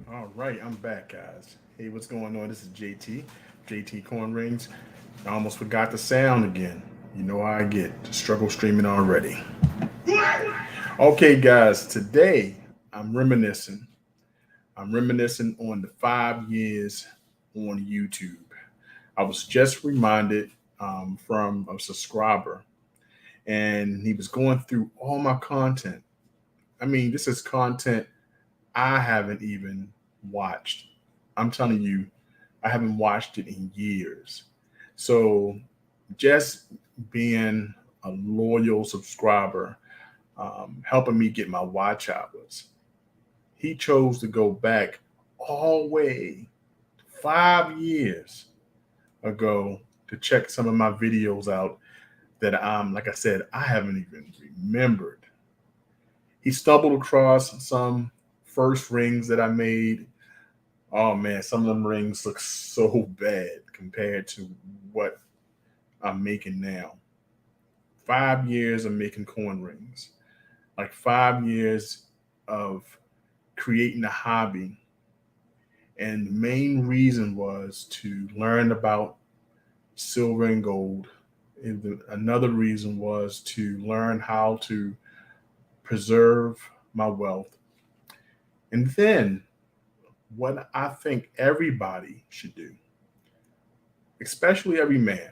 All right, I'm back, guys. Hey, what's going on? This is JTCoinRings. I almost forgot the sound again. You know how I get. Struggle streaming already. Okay, guys, today I'm reminiscing. I'm reminiscing on the 5 years on YouTube. I was just reminded from a subscriber, and he was going through all my content. I mean, this is content I haven't even watched. I'm telling you, I haven't watched it in years. So just being a loyal subscriber, helping me get my watch hours, he chose to go back all the way 5 years ago to check some of my videos out that like I said, I haven't even remembered. He stumbled across some first rings that I made. Oh man, some of them rings look so bad compared to what I'm making now. 5 years of making coin rings, like 5 years of creating a hobby. And the main reason was to learn about silver and gold. And another reason was to learn how to preserve my wealth. And then what I think everybody should do, especially every man,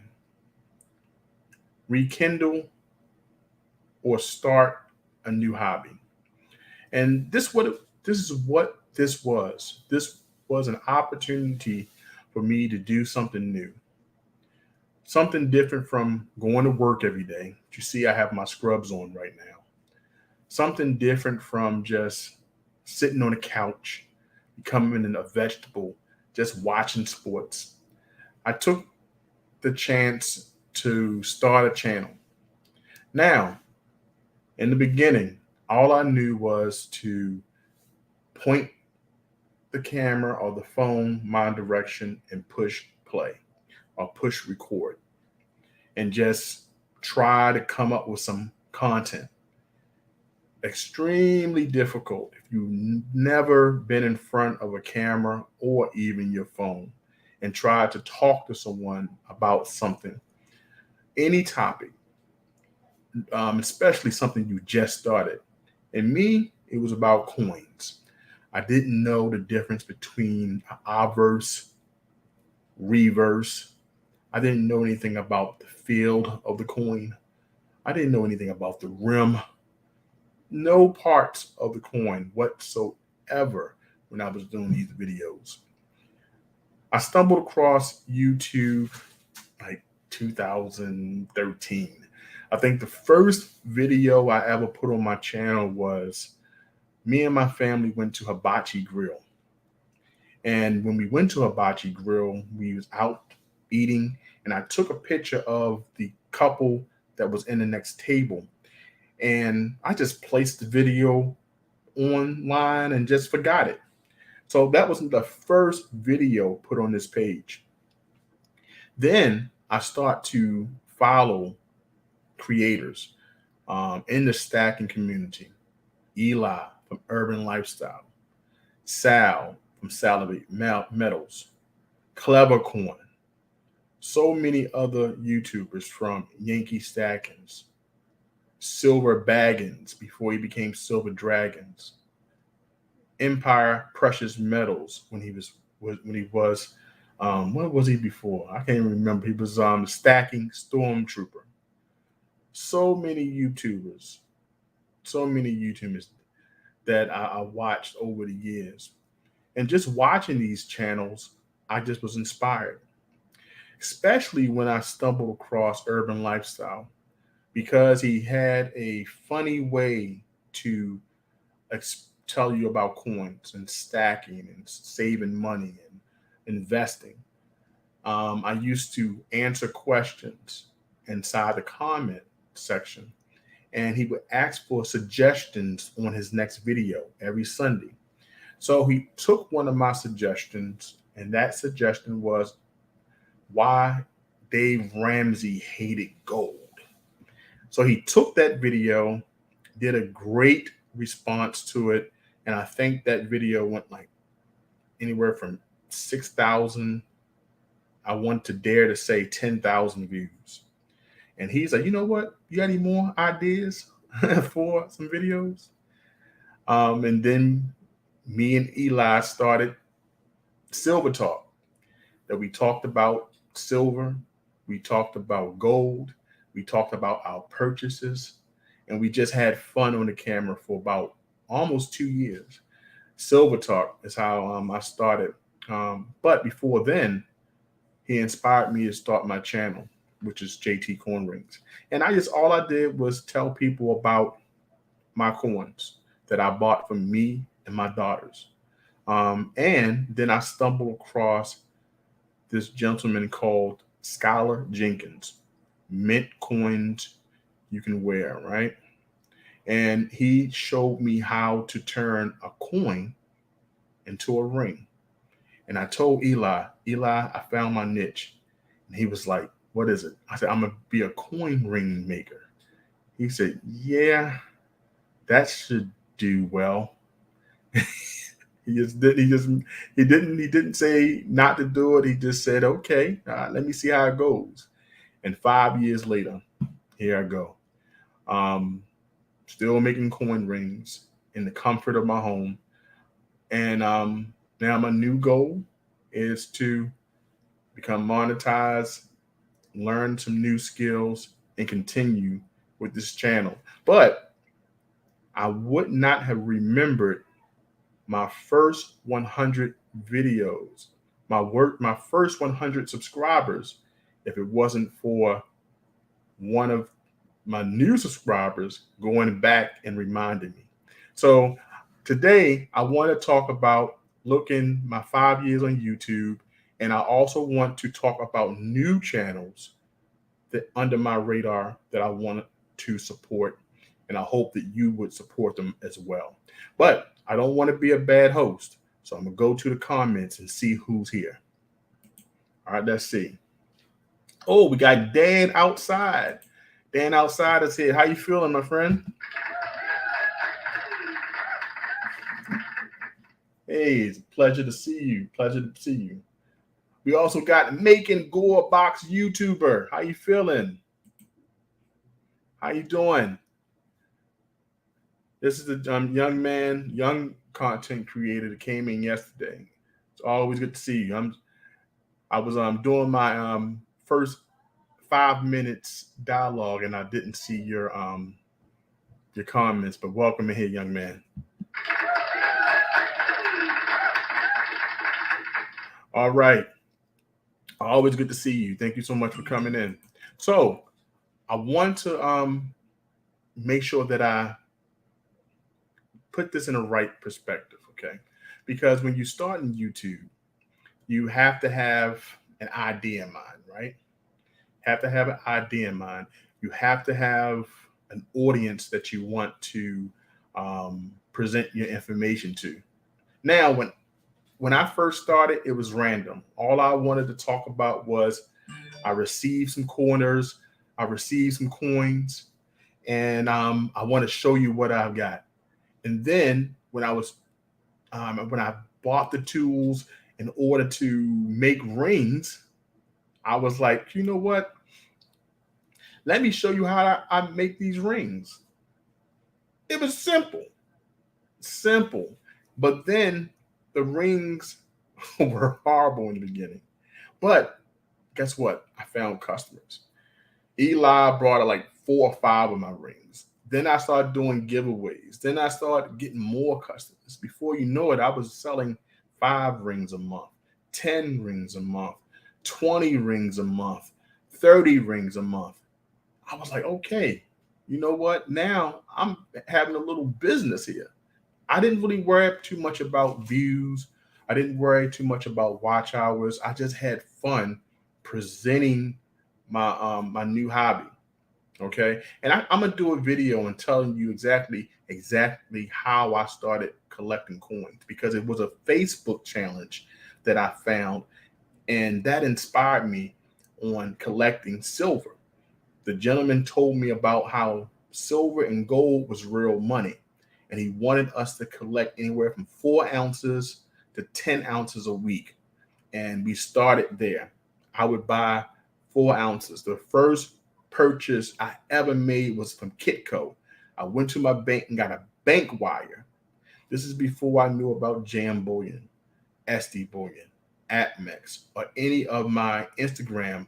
rekindle or start a new hobby. And this is what this was. This was an opportunity for me to do something new, something different from going to work every day. You see, I have my scrubs on right now. Something different from just sitting on a couch, becoming a vegetable, just watching sports. I took the chance to start a channel. Now, in the beginning, all I knew was to point the camera or the phone my direction and push play or push record and just try to come up with some content. Extremely difficult if you've never been in front of a camera or even your phone and try to talk to someone about something, any topic, especially something you just started. And me, it was about coins. I didn't know the difference between obverse, reverse. I didn't know anything about the field of the coin. I didn't know anything about the rim. No parts of the coin whatsoever when I was doing these videos. I stumbled across YouTube like 2013. I think the first video I ever put on my channel was me and my family went to Hibachi Grill. And when we went to Hibachi Grill, we was out eating, and I took a picture of the couple that was in the next table. And I just placed the video online and just forgot it. So that was the first video put on this page. Then I start to follow creators in the stacking community. Eli from Urban Lifestyle, Sal from Salivate Metals, Clever Coin, so many other YouTubers from Yankee Stackings, Silver Baggins before he became Silver Dragons, Empire Precious Metals when he was what was he before? I can't even remember. He was stacking Stormtrooper. So many YouTubers, so many YouTubers that I watched over the years. And just watching these channels, I just was inspired, especially when I stumbled across Urban Lifestyle because he had a funny way to tell you about coins and stacking and saving money and investing. I used to answer questions inside the comment section, and he would ask for suggestions on his next video every Sunday. So he took one of my suggestions, and that suggestion was why Dave Ramsey hated gold. So he took that video, did a great response to it, and I think that video went like anywhere from 6,000, I want to dare to say 10,000 views. And he's like, you know what? You got any more ideas for some videos? And then me and Eli started Silver Talk, that we talked about silver, we talked about gold, we talked about our purchases, and we just had fun on the camera for about almost 2 years. Silver Talk is how I started. But before then, he inspired me to start my channel, which is JTCoinRings. And all I did was tell people about my coins that I bought from me and my daughters. And then I stumbled across this gentleman called Scholar Jenkins, mint coins you can wear, right? And he showed me how to turn a coin into a ring. And I told Eli, I found my niche. And he was like, what is it? I said, I'm going to be a coin ring maker. He said, yeah, that should do well. He didn't say not to do it. He just said, okay, let me see how it goes. And 5 years later, here I go. Still making coin rings in the comfort of my home. And now my new goal is to become monetized, learn some new skills, and continue with this channel. But I would not have remembered my first 100 videos, my first 100 subscribers, if it wasn't for one of my new subscribers going back and reminding me. So today I want to talk about looking my 5 years on YouTube, and I also want to talk about new channels that under my radar that I want to support, and I hope that you would support them as well. But I don't want to be a bad host, so I'm gonna go to the comments and see who's here. All right, let's see. Oh, we got Dan outside. Dan outside is here. How you feeling, my friend? Hey, it's a pleasure to see you. Pleasure to see you. We also got Making Gore Box YouTuber. How you feeling? How you doing? This is the young content creator that came in yesterday. It's always good to see you. I was doing my first 5 minutes dialogue, and I didn't see your comments. But welcome in here, young man. All right. Always good to see you. Thank you so much for coming in. So I want to make sure that I put this in a right perspective, okay? Because when you start in YouTube, you have to have an idea in mind, right? Have to have an idea in mind. You have to have an audience that you want to present your information to. Now, when I first started, it was random. All I wanted to talk about was I received some corners, I received some coins, and I want to show you what I've got. And then when I bought the tools in order to make rings, I was like, you know what? Let me show you how I make these rings. It was simple. But then the rings were horrible in the beginning. But guess what? I found customers. Eli brought like 4 or 5 of my rings. Then I started doing giveaways. Then I started getting more customers. Before you know it, I was selling 5 rings a month, 10 rings a month, 20 rings a month, 30 rings a month. I was like, okay, you know what? Now I'm having a little business here. I didn't really worry too much about views. I didn't worry too much about watch hours. I just had fun presenting my new hobby. Okay. And I'm gonna do a video and telling you exactly how I started collecting coins, because it was a Facebook challenge that I found, and that inspired me on collecting silver. The gentleman told me about how silver and gold was real money, and he wanted us to collect anywhere from 4 ounces to 10 ounces a week. And we started there. I would buy 4 ounces. The first purchase I ever made was from Kitco. I went to my bank and got a bank wire. This is before I knew about Jam Bullion, SD Bullion, Atmex, or any of my Instagram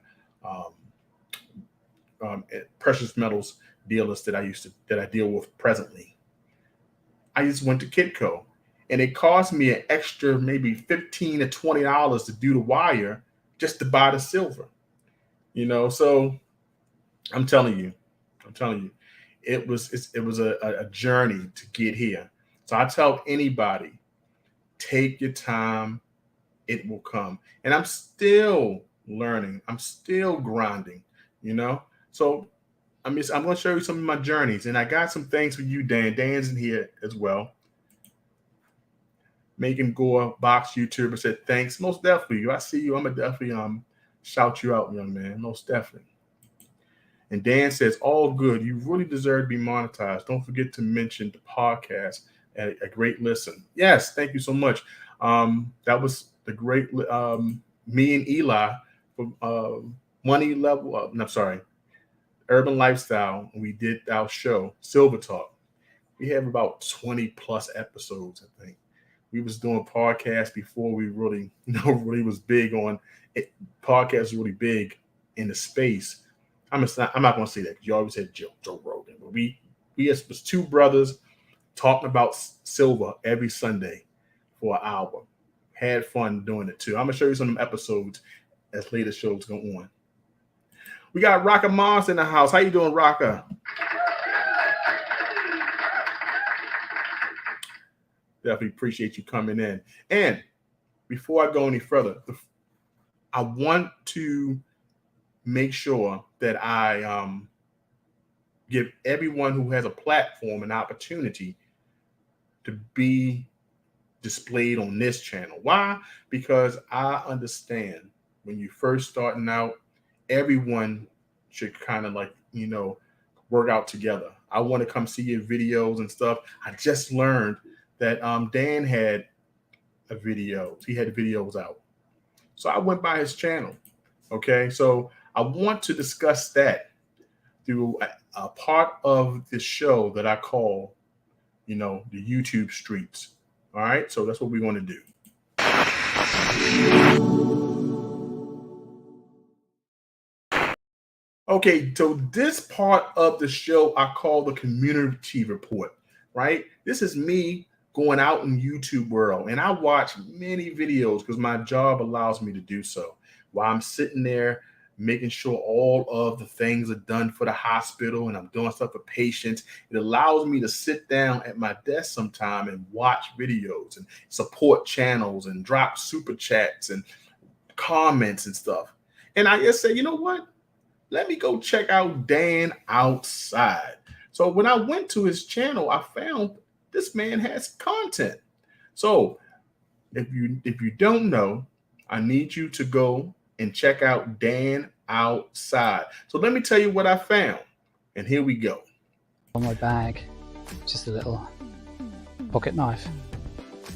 precious metals dealers that I deal with presently. I just went to Kitco, and it cost me an extra maybe $15 to $20 to do the wire just to buy the silver. So I'm telling you, it was a journey to get here. So I tell anybody, take your time, it will come. And I'm still learning, I'm still grinding, So I'm going to show you some of my journeys, and I got some things for you, Dan. Dan's in here as well. Megan Gore, Box YouTuber, said thanks. Most definitely, I see you. I'm gonna definitely shout you out, young man. Most definitely. And Dan says, all good. You really deserve to be monetized. Don't forget to mention the podcast. A great listen. Yes, thank you so much. That was the great me and Eli from Money Level. I'm sorry, Urban Lifestyle. We did our show, Silver Talk. We have about 20 plus episodes, I think. We was doing podcasts before we really, really was big on it. Podcasts really big in the space. I'm not going to say that because you always said Joe Rogan. But we was two brothers talking about silver every Sunday for an hour. Had fun doing it too. I'm going to show you some of them episodes as later shows go on. We got Rocka Moss in the house. How you doing, Rocka? Definitely appreciate you coming in. And before I go any further, I want to make sure that I give everyone who has a platform an opportunity to be displayed on this channel. Why? Because I understand when you first starting out, everyone should kind of work out together. I want to come see your videos and stuff. I just learned that Dan had a video. He had videos out. So I went by his channel. Okay. So I want to discuss that through a part of this show that I call, the YouTube streets. All right. So that's what we want to do. Okay. So this part of the show I call the community report, right? This is me going out in YouTube world. And I watch many videos because my job allows me to do so while I'm sitting there making sure all of the things are done for the hospital and I'm doing stuff for patients. It allows me to sit down at my desk sometime and watch videos and support channels and drop super chats and comments and stuff. And I just say, you know what? Let me go check out Dan outside. So when I went to his channel, I found this man has content. So if you don't know, I need you to go and check out Dan outside. So let me tell you what I found. And here we go. On my bag, just a little pocket knife,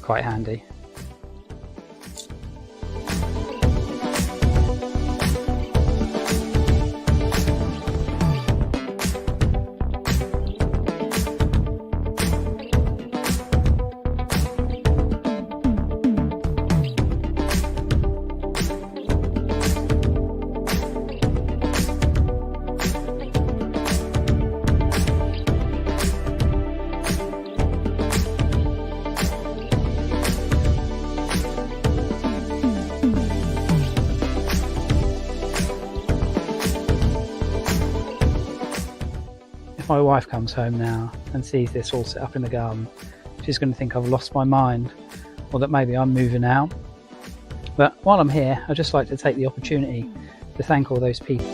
quite handy. If my wife comes home now and sees this all set up in the garden, she's going to think I've lost my mind or that maybe I'm moving out. But while I'm here, I'd just like to take the opportunity to thank all those people.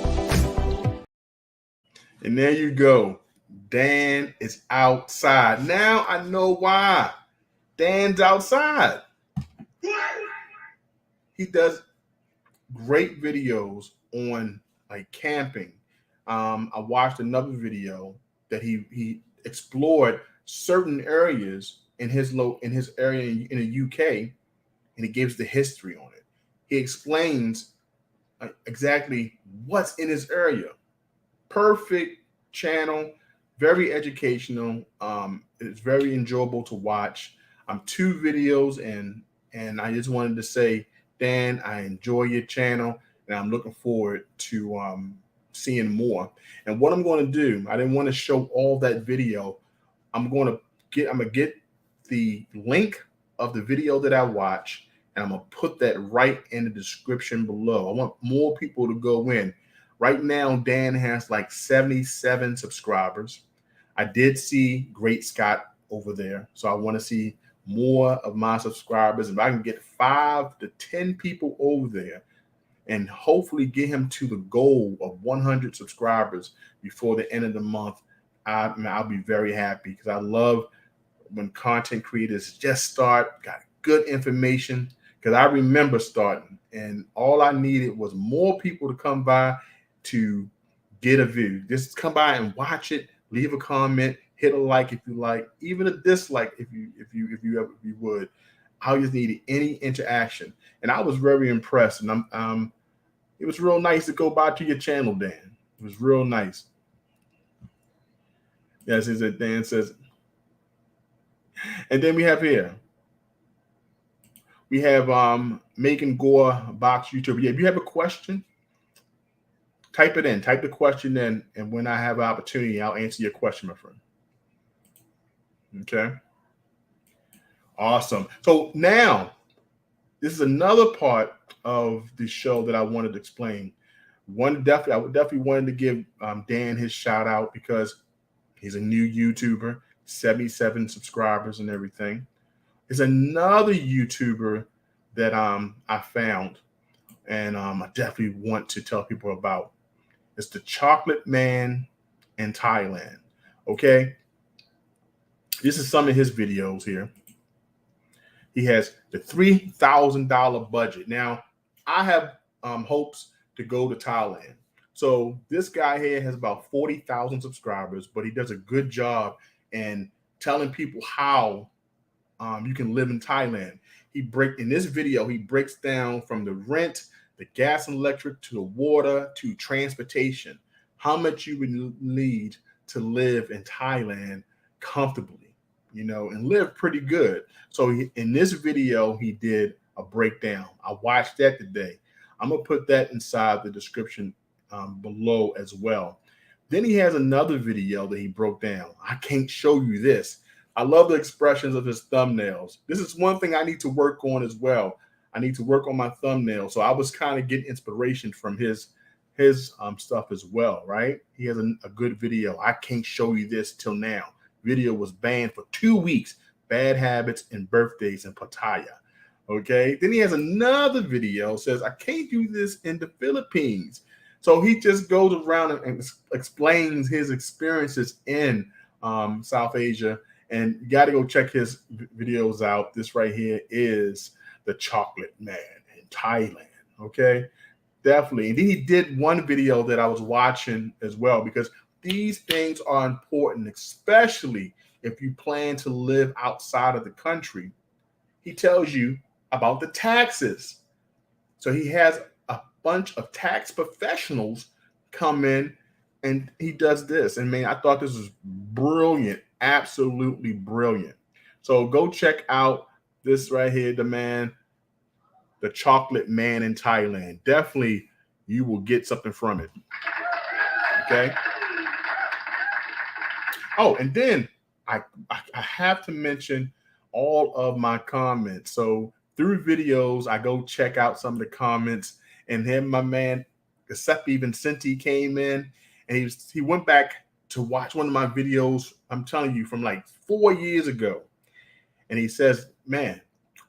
And there you go. Dan is outside. Now I know why. Dan's outside. He does great videos on camping. I watched another video that he explored certain areas in his area in the UK, and he gives the history on it. He explains exactly what's in his area. Perfect channel, very educational. It's very enjoyable to watch. 2 videos, and I just wanted to say, Dan, I enjoy your channel, and I'm looking forward to seeing more. And what I'm going to do, I didn't want to show all that video. I'm gonna get the link of the video that I watch, and I'm gonna put that right in the description below. I want more people to go in. Right now, Dan has like 77 subscribers. I did see Great Scott over there, so I want to see more of my subscribers. If I can get 5 to 10 people over there, and hopefully get him to the goal of 100 subscribers before the end of the month, I'll be very happy, because I love when content creators just got good information, because I remember starting and all I needed was more people to come by to get a view. Just come by and watch it, leave a comment, hit a like if you like, even a dislike if you would. I just needed any interaction, and I was very impressed. And it was real nice to go by to your channel, Dan. It was real nice. Yes, is it? Dan says. And then we have here. We have Megan Gore Box YouTube. Yeah, if you have a question, type it in. Type the question in, and when I have an opportunity, I'll answer your question, my friend. Okay. Awesome. So now, this is another part of the show that I wanted to explain. I definitely wanted to give Dan his shout out, because he's a new YouTuber, 77 subscribers and everything. There's another YouTuber that I found, and I definitely want to tell people about. It's the Chocolate Man in Thailand. Okay, this is some of his videos here. He has the $3,000 budget. Now, I have hopes to go to Thailand. So this guy here has about 40,000 subscribers, but he does a good job in telling people how you can live in Thailand. In this video, he breaks down from the rent, the gas and electric, to the water, to transportation, how much you would need to live in Thailand comfortably, and live pretty good. So in this video, he did a breakdown. I watched that today. I'm going to put that inside the description below as well. Then he has another video that he broke down. I can't show you this. I love the expressions of his thumbnails. This is one thing I need to work on as well. I need to work on my thumbnails. So I was kind of getting inspiration from his stuff as well, right? He has a good video. I can't show you this till now. Video was banned for 2 weeks. Bad habits and birthdays in Pattaya. Okay. Then he has another video, says, I can't do this in the Philippines. So he just goes around and explains his experiences in South Asia. And you got to go check his videos out. This right here is the Chocolate Man in Thailand. Okay. Definitely. And then he did one video that I was watching as well, because these things are important, especially if you plan to live outside of the country. He tells you about the taxes. So he has a bunch of tax professionals come in, and he does this. And man, I thought this was brilliant, absolutely brilliant. So go check out this right here, the Chocolate Man in Thailand. Definitely, you will get something from it. Okay. Oh, and then I have to mention all of my comments. So through videos, I go check out some of the comments, and then my man Giuseppe Vincenti came in, and he went back to watch one of my videos, I'm telling you, from like 4 years ago. And he says, man,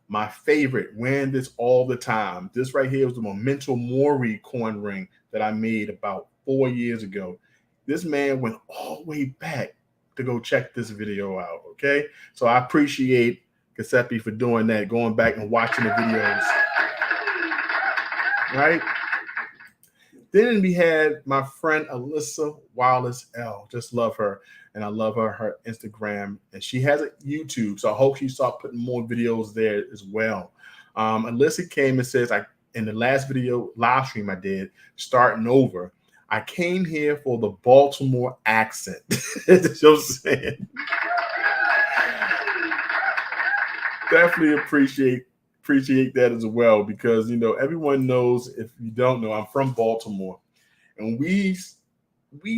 my favorite, wearing this all the time. This right here was the Memento Mori coin ring that I made about 4 years ago. This man went all the way back to go check this video out. Okay. So I appreciate Giuseppe for doing that, going back and watching the videos. Right. Then we had my friend Alyssa Wallace L. Just love her. And I love her Instagram. And she has a YouTube. So I hope she starts putting more videos there as well. Alyssa came and says, in the last video live stream I did, starting over, I came here for the Baltimore accent. That's what I'm saying. Definitely appreciate that as well, because everyone knows, if you don't know, I'm from Baltimore, and we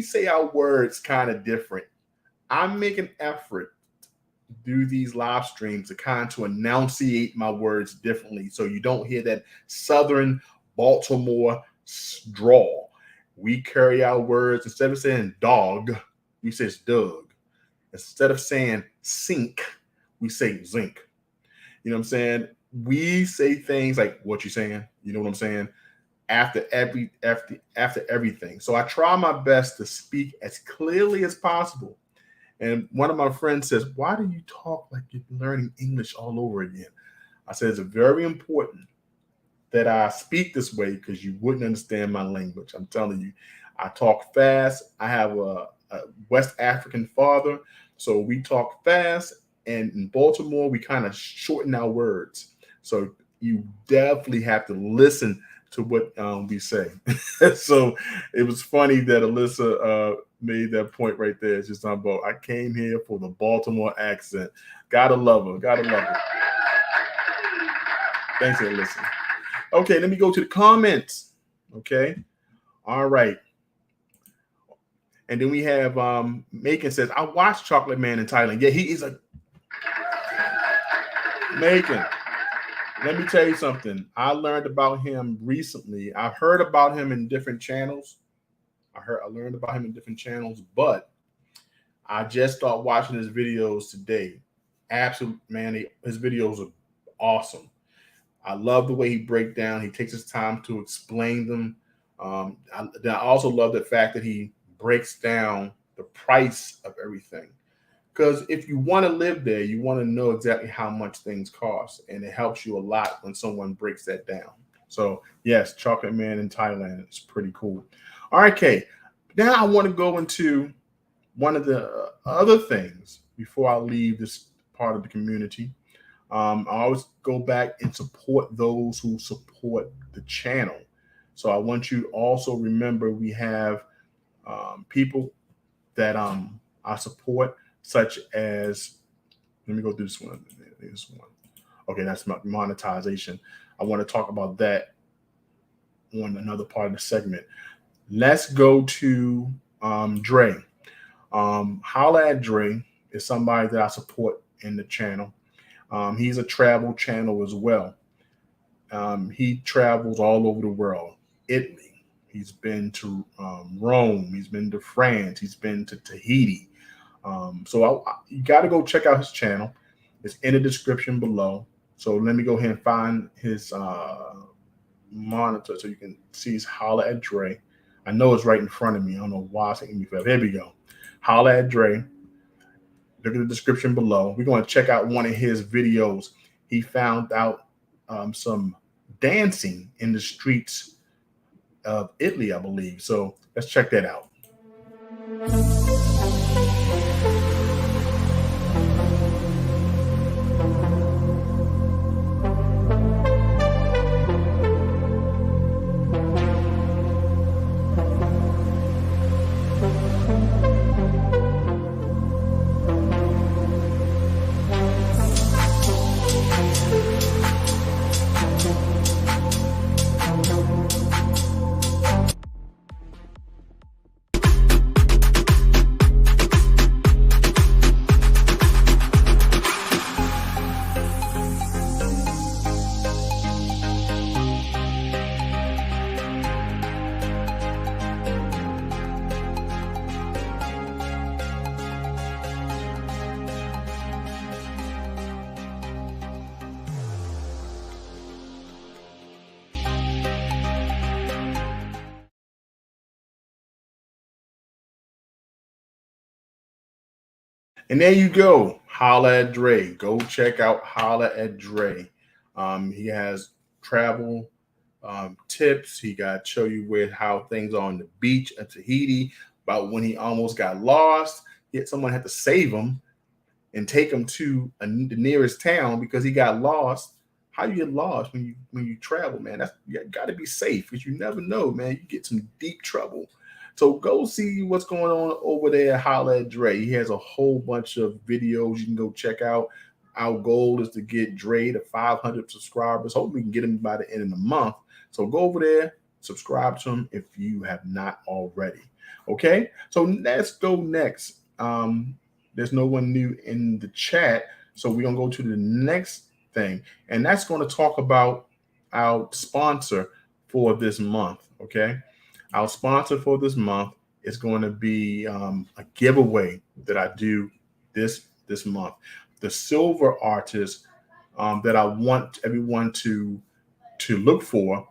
say our words kind of different. I make an effort to do these live streams to enunciate my words differently, so you don't hear that Southern Baltimore drawl. We carry our words, instead of saying dog, we say Doug. Instead of saying sink, we say zinc. You know what I'm saying? We say things like, what you saying? You know what I'm saying? After everything. So I try my best to speak as clearly as possible. And one of my friends says, why do you talk like you're learning English all over again? I said, it's very important that I speak this way, because you wouldn't understand my language. I'm telling you, I talk fast. I have a West African father, so we talk fast. And in Baltimore, we kind of shorten our words. So you definitely have to listen to what we say. So it was funny that Alyssa made that point right there. It's just about, I came here for the Baltimore accent. Gotta love her. Gotta love her. Thanks, Alyssa. Okay, let me go to the comments. Okay. All right. And then we have Macon says, I watched Chocolate Man in Thailand. Yeah, he is a Macon. Let me tell you something. I learned about him recently. I've heard about him in different channels. I learned about him in different channels, but I just started watching his videos today. Absolute man, his videos are awesome. I love the way he breaks down. He takes his time to explain them. I also love the fact that he breaks down the price of everything. Because if you want to live there, you want to know exactly how much things cost. And it helps you a lot when someone breaks that down. So, yes, Chocolate Man in Thailand is pretty cool. All right, Kay. Now I want to go into one of the other things before I leave this part of the community. I always go back and support those who support the channel. So I want you to also remember we have people that I support, such as, let me go through this one. Okay, that's monetization. I want to talk about that on another part of the segment. Let's go to Dre. Holla at Dre is somebody that I support in the channel. He's a travel channel as well. He travels all over the world. Italy. He's been to Rome. He's been to France. He's been to Tahiti. So you got to go check out his channel. It's in the description below. So let me go ahead and find his monitor so you can see his Holla at Dre. I know it's right in front of me. I don't know why it's taking me forever. Here we go. Holla at Dre. Look at the description below. We're going to check out one of his videos. He found out some dancing in the streets of Italy, I believe. So let's check that out. And there you go. Holla at Dre. Go check out Holla at Dre. He has travel tips. He got to show you how things are on the beach at Tahiti, about when he almost got lost. Yet someone had to save him and take him to the nearest town because he got lost. how you get lost when you travel, man. You got to be safe because you never know, man. You get some deep trouble. So go see what's going on over there at Holla at Dre. He has a whole bunch of videos you can go check out. Our goal is to get Dre to 500 subscribers. Hopefully we can get him by the end of the month. So go over there, subscribe to him if you have not already. Okay, so let's go next. There's no one new in the chat, so we're gonna go to the next thing, and that's going to talk about our sponsor for this month. Okay, our sponsor for this month is going to be a giveaway that I do this month. The silver artist that I want everyone to look for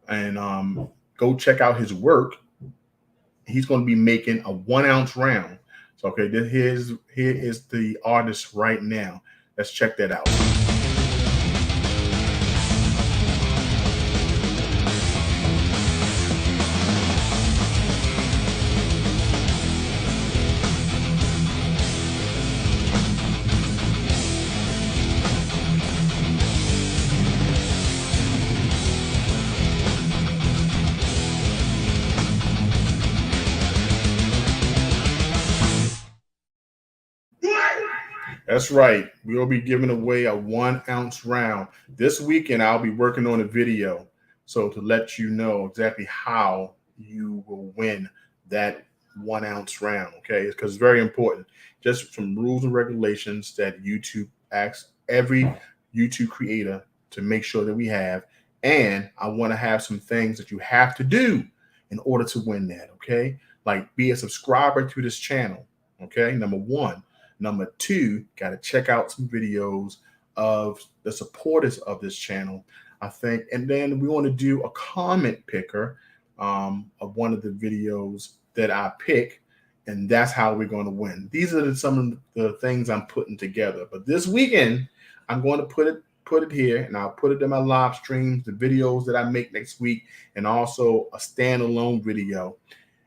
and go check out his work. He's going to be making a 1 ounce round. So, okay, here is the artist right now. Let's check that out. That's right. We'll be giving away a 1 ounce round. This weekend, I'll be working on a video. So to let you know exactly how you will win that 1 ounce round, okay? Because it's very important. Just some rules and regulations that YouTube asks every YouTube creator to make sure that we have. And I want to have some things that you have to do in order to win that, okay? Like be a subscriber to this channel, okay? Number one. Number two, got to check out some videos of the supporters of this channel, I think. And then we want to do a comment picker of one of the videos that I pick. And that's how we're going to win. These are some of the things I'm putting together. But this weekend, I'm going to put it here, and I'll put it in my live streams, the videos that I make next week, and also a standalone video.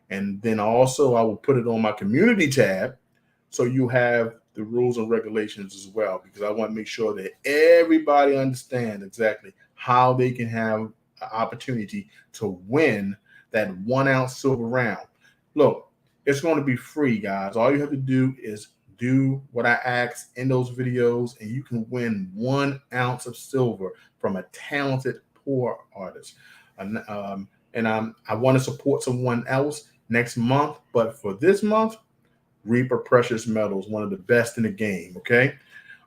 And then also I will put it on my community tab. So you have the rules and regulations as well, because I want to make sure that everybody understands exactly how they can have an opportunity to win that 1 ounce silver round. Look, it's going to be free, guys. All you have to do is do what I ask in those videos, and you can win 1 ounce of silver from a talented poor artist. I want to support someone else next month, but for this month, Reaper Precious Metals, one of the best in the game, okay?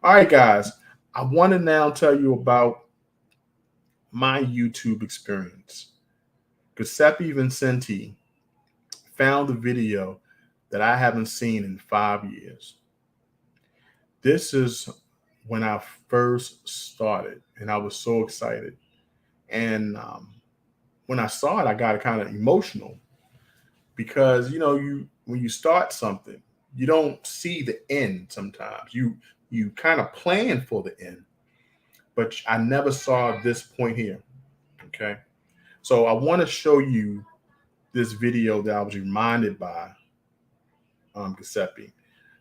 All right, guys, I want to now tell you about my YouTube experience. Giuseppe Vincenti found a video that I haven't seen in 5 years. This is when I first started, and I was so excited. And when I saw it, I got kind of emotional because, you know, when you start something, you don't see the end sometimes. You kind of plan for the end, but I never saw this point here, okay? So I want to show you this video that I was reminded by Giuseppe.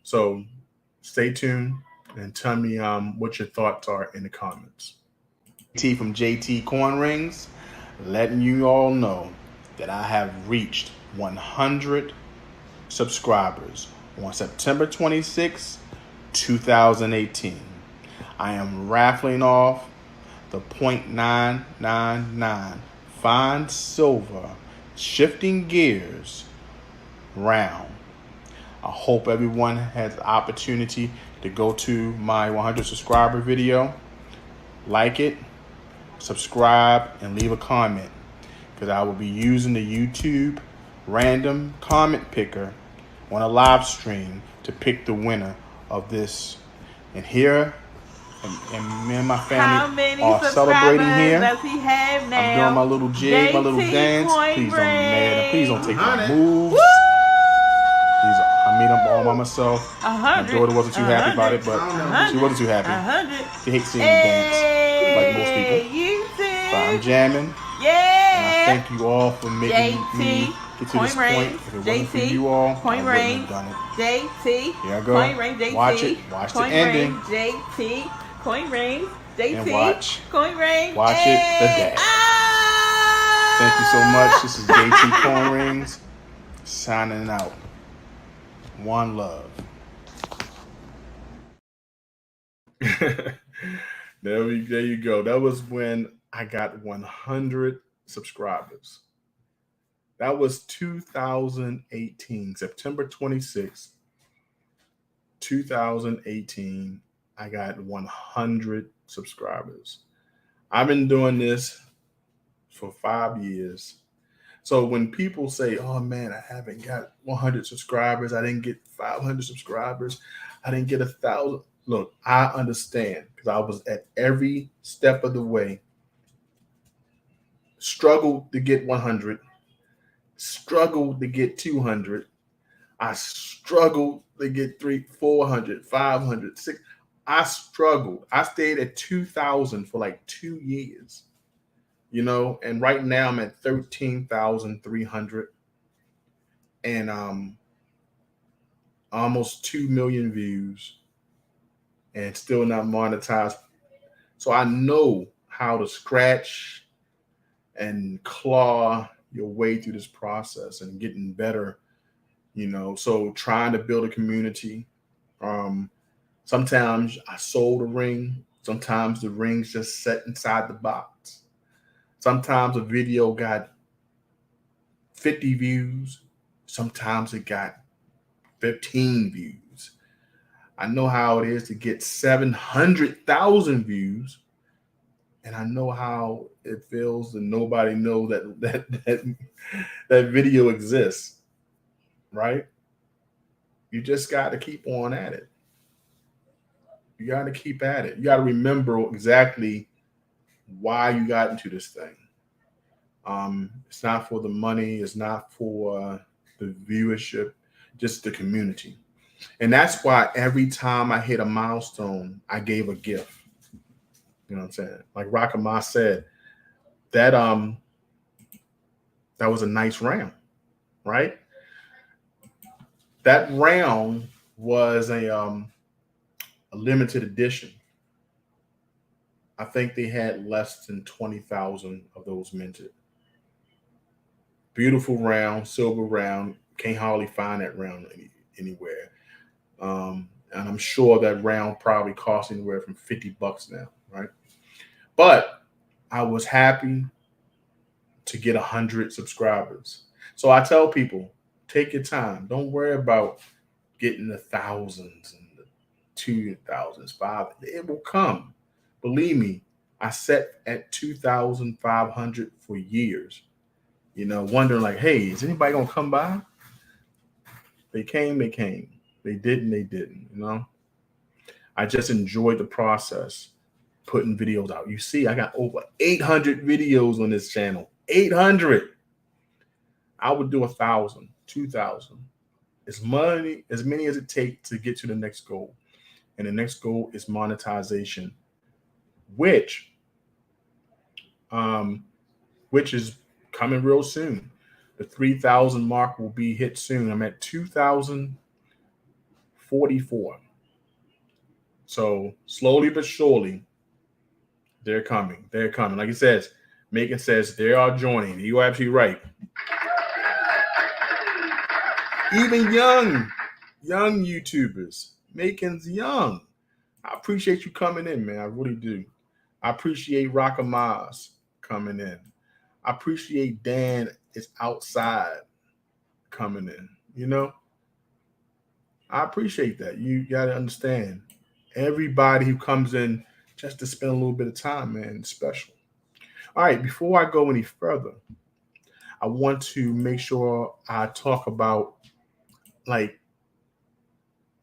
So stay tuned and tell me what your thoughts are in the comments. T from JTCoinRings, letting you all know that I have reached 100 subscribers on September 26, 2018. I am raffling off the 0.999 fine silver shifting gears round. I hope everyone has the opportunity to go to my 100 subscriber video, like it, subscribe, and leave a comment, because I will be using the YouTube random comment picker on a live stream to pick the winner of this. And here, and me and my family are celebrating here. Does he have now? I'm doing my little jig, my little dance. Please don't take my moves. I made them all by myself. My daughter wasn't too happy about it, but she wasn't too happy. She hates seeing me dance, like most people. But I'm jamming. And I thank you all for making me get to this point. If it wasn't for you all, I wouldn't have done it. JT. Here I go. CoinRings, JT. Watch it. Watch the ending. JT. CoinRings. and watch JTCoinRings. it today. Thank you so much. This is JTCoinRings signing out. One love. There you go. That was when I got 100 subscribers. That was 2018, September 26th, 2018. I got 100 subscribers. I've been doing this for 5 years. So when people say, oh man, I haven't got 100 subscribers, I didn't get 500 subscribers, I didn't get 1,000. Look, I understand because I was at every step of the way, struggled to get 100, struggled to get 200. I struggled to get 300, 400, 500, 600. I struggled. I stayed at 2,000 for like 2 years, and right now I'm at 13,300 and almost 2 million views and still not monetized. So I know how to scratch and claw your way through this process and getting better, so trying to build a community. Sometimes I sold a ring. Sometimes the ring's just set inside the box. Sometimes a video got 50 views. Sometimes it got 15 views. I know how it is to get 700,000 views. And I know how it feels to nobody know that video exists, right? You just got to keep on at it. You got to keep at it. You got to remember exactly why you got into this thing. It's not for the money. It's not for the viewership, just the community. And that's why every time I hit a milestone, I gave a gift. You know what I'm saying? Like Rakama said, that was a nice round, right? That round was a limited edition. I think they had less than 20,000 of those minted. Beautiful round, silver round. Can't hardly find that round anywhere. And I'm sure that round probably costs anywhere from $50 now, right? But I was happy to get 100 subscribers. So I tell people, take your time. Don't worry about getting the thousands and the 2,000s, 5,000. It will come. Believe me, I sat at 2,500 for years, wondering like, hey, is anybody going to come by? They came. They didn't, I just enjoyed the process, putting videos out. You see, I got over 800 videos on this channel. 800. I would do 1,000, 2,000, as many as it takes to get to the next goal. And the next goal is monetization, which is coming real soon. The 3,000 mark will be hit soon. I'm at 2,044. So slowly but surely, they're coming. They're coming. Like it says, Macon says they are joining. You're absolutely right. Even young YouTubers. Macon's young. I appreciate you coming in, man. I really do. I appreciate Rakama's coming in. I appreciate Dan is outside coming in. I appreciate that. You got to understand. Everybody who comes in just to spend a little bit of time, man, is special. All right, before I go any further, I want to make sure I talk about, like,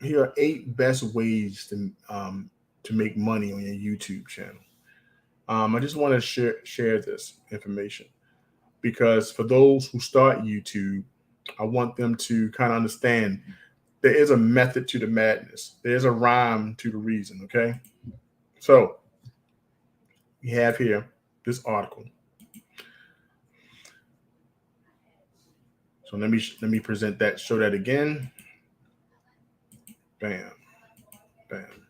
here are 8 best ways to make money on your YouTube channel. I just want to share this information because for those who start YouTube, I want them to kind of understand there is a method to the madness. There's a rhyme to the reason, okay? So we have here this article. So let me present that, show that again. Bam, bam.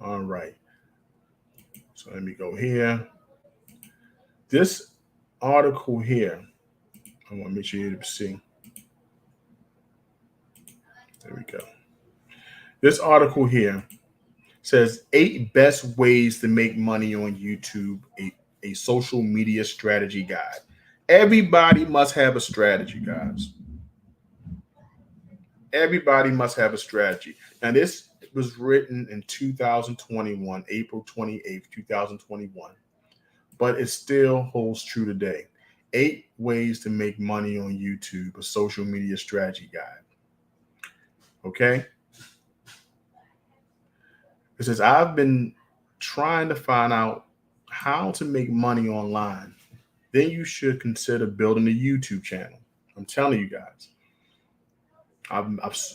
All right. So let me go here. This article here, I want to make sure you see. There we go. This article here says 8 best ways to make money on YouTube, a social media strategy guide. Everybody must have a strategy, guys. Everybody must have a strategy. Now, this was written in 2021, April 28th, 2021, but it still holds true today. 8 ways to make money on YouTube, a social media strategy guide. Okay? It says, I've been trying to find out how to make money online. Then you should consider building a YouTube channel. I'm telling you guys. I've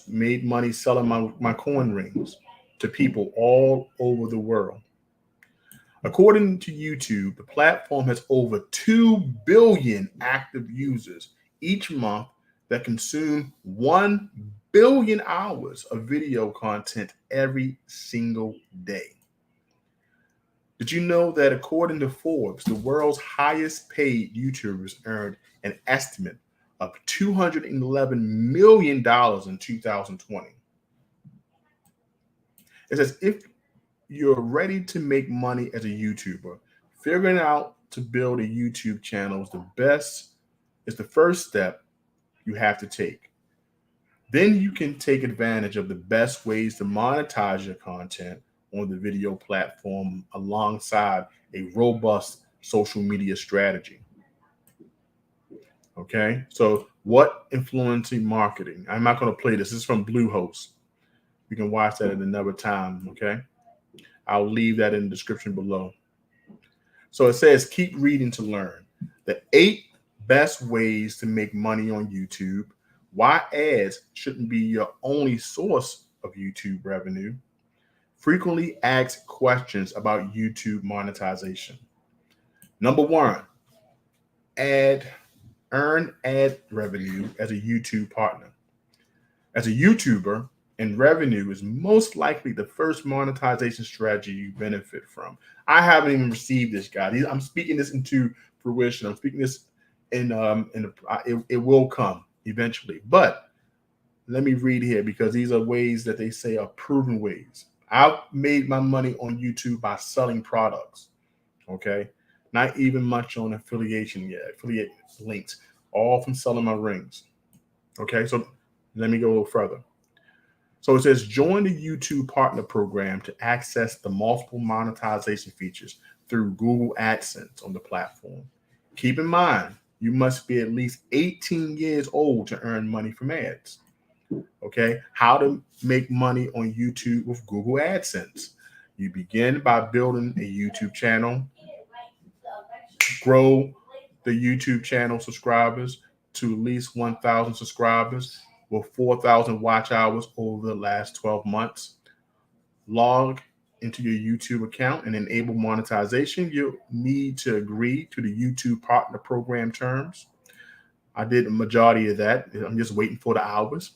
made money selling my coin rings to people all over the world. According to YouTube, the platform has over 2 billion active users each month that consume 1 billion hours of video content every single day. Did you know that according to Forbes, the world's highest paid YouTubers earned an estimate of $211 million in 2020? It says, if you're ready to make money as a YouTuber, figuring out to build a YouTube channel is the first step you have to take. Then you can take advantage of the best ways to monetize your content on the video platform alongside a robust social media strategy. Okay, so what influencing marketing? I'm not going to play this. This is from Bluehost. You can watch that at another time. Okay, I'll leave that in the description below. So it says, keep reading to learn. The 8 best ways to make money on YouTube. Why ads shouldn't be your only source of YouTube revenue. Frequently asked questions about YouTube monetization. Number 1, earn ad revenue as a YouTube partner. As a YouTuber, and revenue is most likely the first monetization strategy you benefit from. I haven't even received this, guys. I'm speaking this into fruition. I'm speaking this it will come eventually. But let me read here, because these are ways that they say are proven ways. I've made my money on YouTube by selling products. Okay, not even much on affiliate links, all from selling my rings. Okay, so let me go a little further. So it says, join the YouTube Partner Program to access the multiple monetization features through Google AdSense on the platform. Keep in mind, you must be at least 18 years old to earn money from ads. Okay, how to make money on YouTube with Google AdSense. You begin by building a YouTube channel, grow the YouTube channel subscribers to at least 1,000 subscribers with 4,000 watch hours over the last 12 months. Log into your YouTube account and enable monetization. You'll need to agree to the YouTube Partner Program terms. I did the majority of that. I'm just waiting for the hours.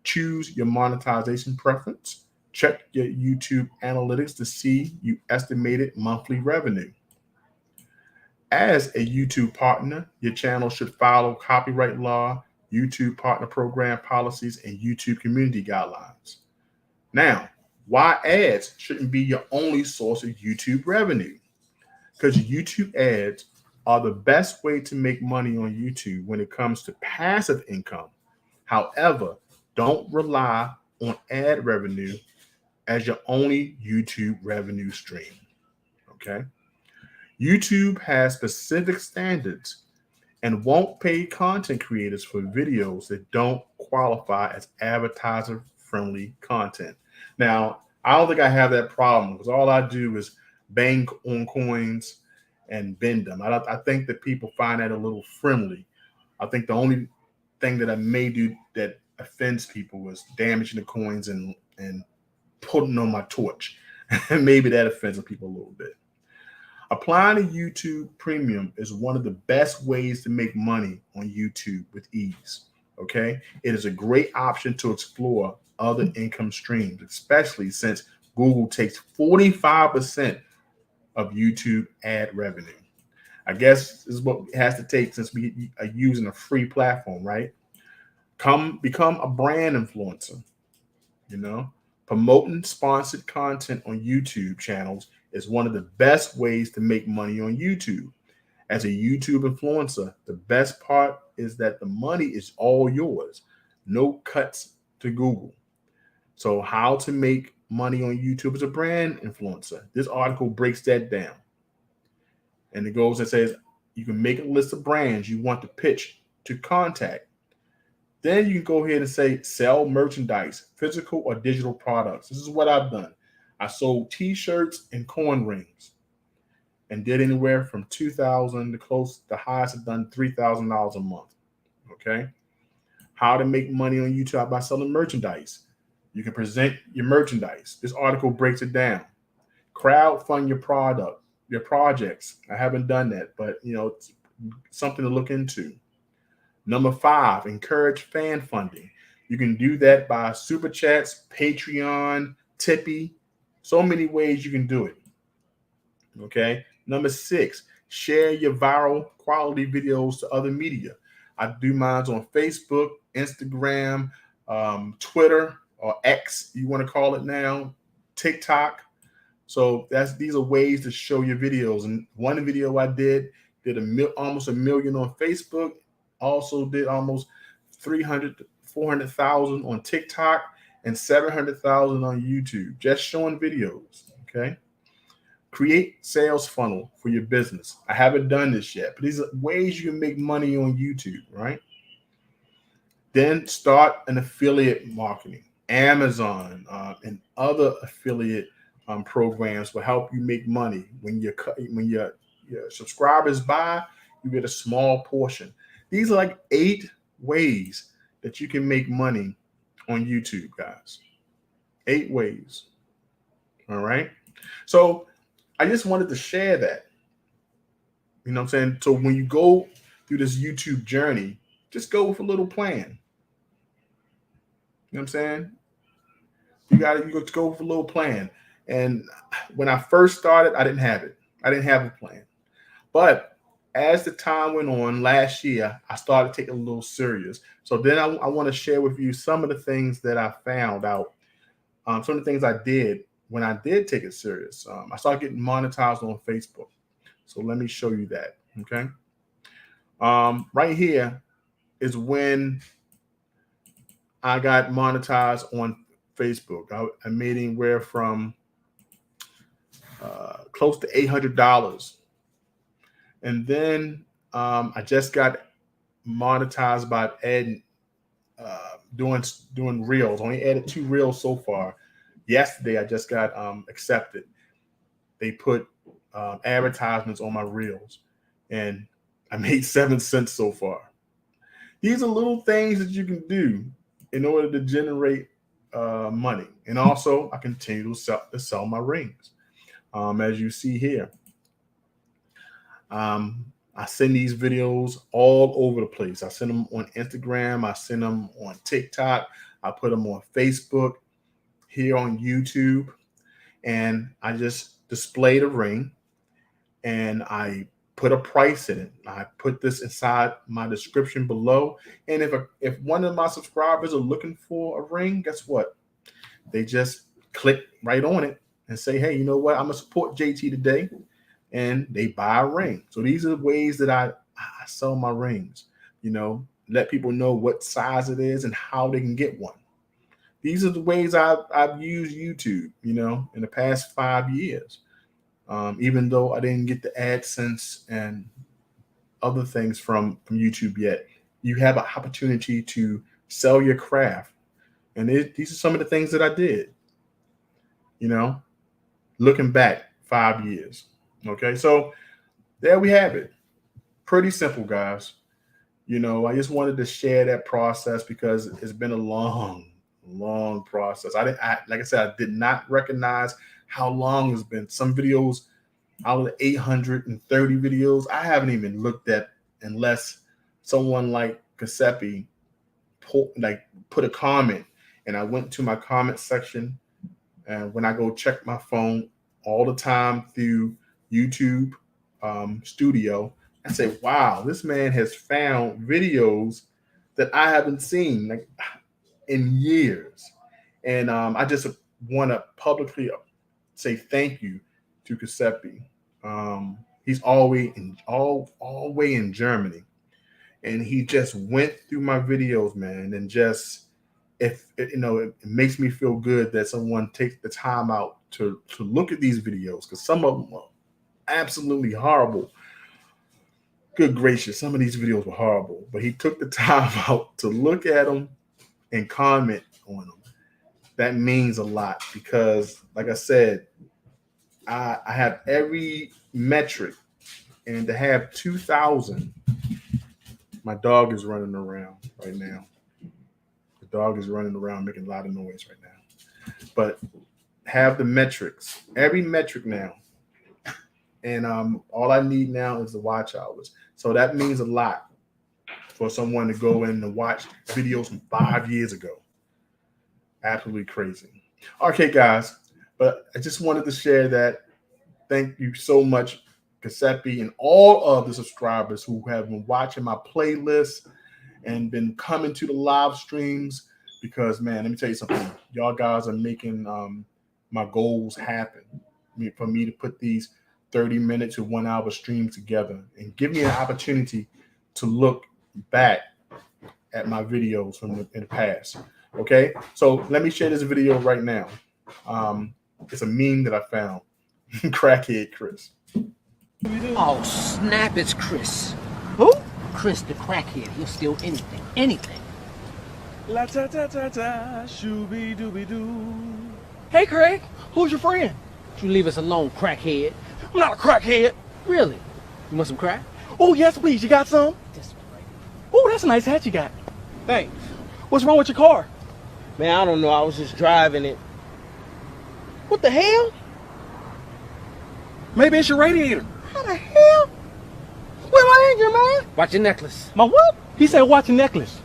Choose your monetization preference. Check your YouTube analytics to see your estimated monthly revenue. As a YouTube partner, your channel should follow copyright law, YouTube Partner Program policies, and YouTube community guidelines. Now, why ads shouldn't be your only source of YouTube revenue? Because YouTube ads are the best way to make money on YouTube when it comes to passive income. However, don't rely on ad revenue as your only YouTube revenue stream. Okay? YouTube has specific standards and won't pay content creators for videos that don't qualify as advertiser-friendly content. Now, I don't think I have that problem, because all I do is bang on coins and bend them. I think that people find that a little friendly. I think the only thing that I may do that offends people is damaging the coins and putting on my torch. And maybe that offends people a little bit. Applying to YouTube Premium is one of the best ways to make money on YouTube with ease. Okay, it is a great option to explore other income streams, especially since Google takes 45% of YouTube ad revenue. I guess this is what it has to take since we are using a free platform, right? Become a brand influencer. Promoting sponsored content on YouTube channels is one of the best ways to make money on YouTube. As a YouTube influencer, the best part is that the money is all yours. No cuts to Google. So how to make money on YouTube as a brand influencer. This article breaks that down. And it goes and says you can make a list of brands you want to pitch to contact. Then you can go ahead and say sell merchandise, physical or digital products. This is what I've done. I sold t-shirts and coin rings and did anywhere from $2,000 to the highest I've done $3,000 a month. Okay. How to make money on YouTube by selling merchandise. You can present your merchandise. This article breaks it down. Crowdfund your projects. I haven't done that, but it's something to look into. Number 5, encourage fan funding. You can do that by super chats, Patreon, Tippy. So many ways you can do it. Okay. Number 6, share your viral quality videos to other media. I do mine on Facebook, Instagram, Twitter, or X, you want to call it now, TikTok. So these are ways to show your videos. And one video I did almost 1 million on Facebook. Also did almost 300 to 400,000 on TikTok and 700,000 on YouTube, just showing videos. Okay. Create sales funnel for your business. I haven't done this yet, but these are ways you can make money on YouTube, right? Then start an affiliate marketing. Amazon and other affiliate programs will help you make money. When your subscribers buy, you get a small portion. These are like 8 ways that you can make money on YouTube, guys. 8 ways. All right. So I just wanted to share that. You know what I'm saying? So when you go through this YouTube journey, just go with a little plan. You know what I'm saying? You got to go with a little plan. And when I first started, I didn't have it. I didn't have a plan. But as the time went on last year, I started taking a little serious. So then I want to share with you some of the things that I found out, some of the things I did when I did take it serious. I started getting monetized on Facebook. So let me show you that. Okay. Right here is when I got monetized on Facebook. I made anywhere from close to $800. And then I just got monetized by adding, doing reels. Only added 2 reels so far. Yesterday, I just got accepted. They put advertisements on my reels, and I made 7 cents so far. These are little things that you can do in order to generate money. And also, I continue to sell my rings. As you see here, I send these videos all over the place. I send them on Instagram. I send them on TikTok. I put them on Facebook, here on YouTube, and I just display the ring and I put a price in it. I put this inside my description below. And if one of my subscribers are looking for a ring, guess what? They just click right on it and say, hey, you know what? I'm going to support JT today. And they buy a ring. So these are the ways that I sell my rings, let people know what size it is and how they can get one. These are the ways I've used YouTube, in the past 5 years. Even though I didn't get the AdSense and other things from YouTube yet, you have an opportunity to sell your craft. And these are some of the things that I did, looking back 5 years. Okay, so there we have it. Pretty simple, guys. I just wanted to share that process because it's been a long process. Like I said, I did not recognize how long it's been. Some videos out of the 830 videos, I haven't even looked at unless someone like Giuseppe put a comment, and I went to my comment section And when I go check my phone all the time through YouTube Studio, I say, wow, this man has found videos that I haven't seen like in years. And I just want to publicly say thank you to Giuseppe. He's always all way in Germany, and he just went through my videos, man, and just if it makes me feel good that someone takes the time out to look at these videos, because some of them are absolutely horrible. Good gracious, some of these videos were horrible, but he took the time out to look at them and comment on them. That means a lot because, like I said, I have every metric, and to have 2,000, my dog is running around right now. The dog is running around making a lot of noise right now. But have the metrics, every metric now. And all I need now is the watch hours. So that means a lot for someone to go in and watch videos from 5 years ago. Absolutely crazy. Okay, guys, but I just wanted to share that. Thank you so much, Giuseppe, and all of the subscribers who have been watching my playlist and been coming to the live streams, because, man, let me tell you something. Y'all guys are making my goals happen. For me to put these 30-minute to 1 hour streams together and give me an opportunity to look back at my videos from in the past. Okay, so let me share this video right now. It's a meme that I found. Crackhead Chris. Oh, snap, it's Chris. Who? Chris the crackhead. He'll steal anything. Anything. La ta ta ta ta, shooby dooby doo. Hey, Craig, who's your friend? You leave us alone, crackhead. I'm not a crackhead. Really? You want some crack? Oh, yes, please. You got some? This way. Oh, that's a nice hat you got. Thanks. What's wrong with your car? Man, I don't know. I was just driving it. What the hell? Maybe it's your radiator. How the hell? Where my anger, man? Watch your necklace. My what? He said watch your necklace.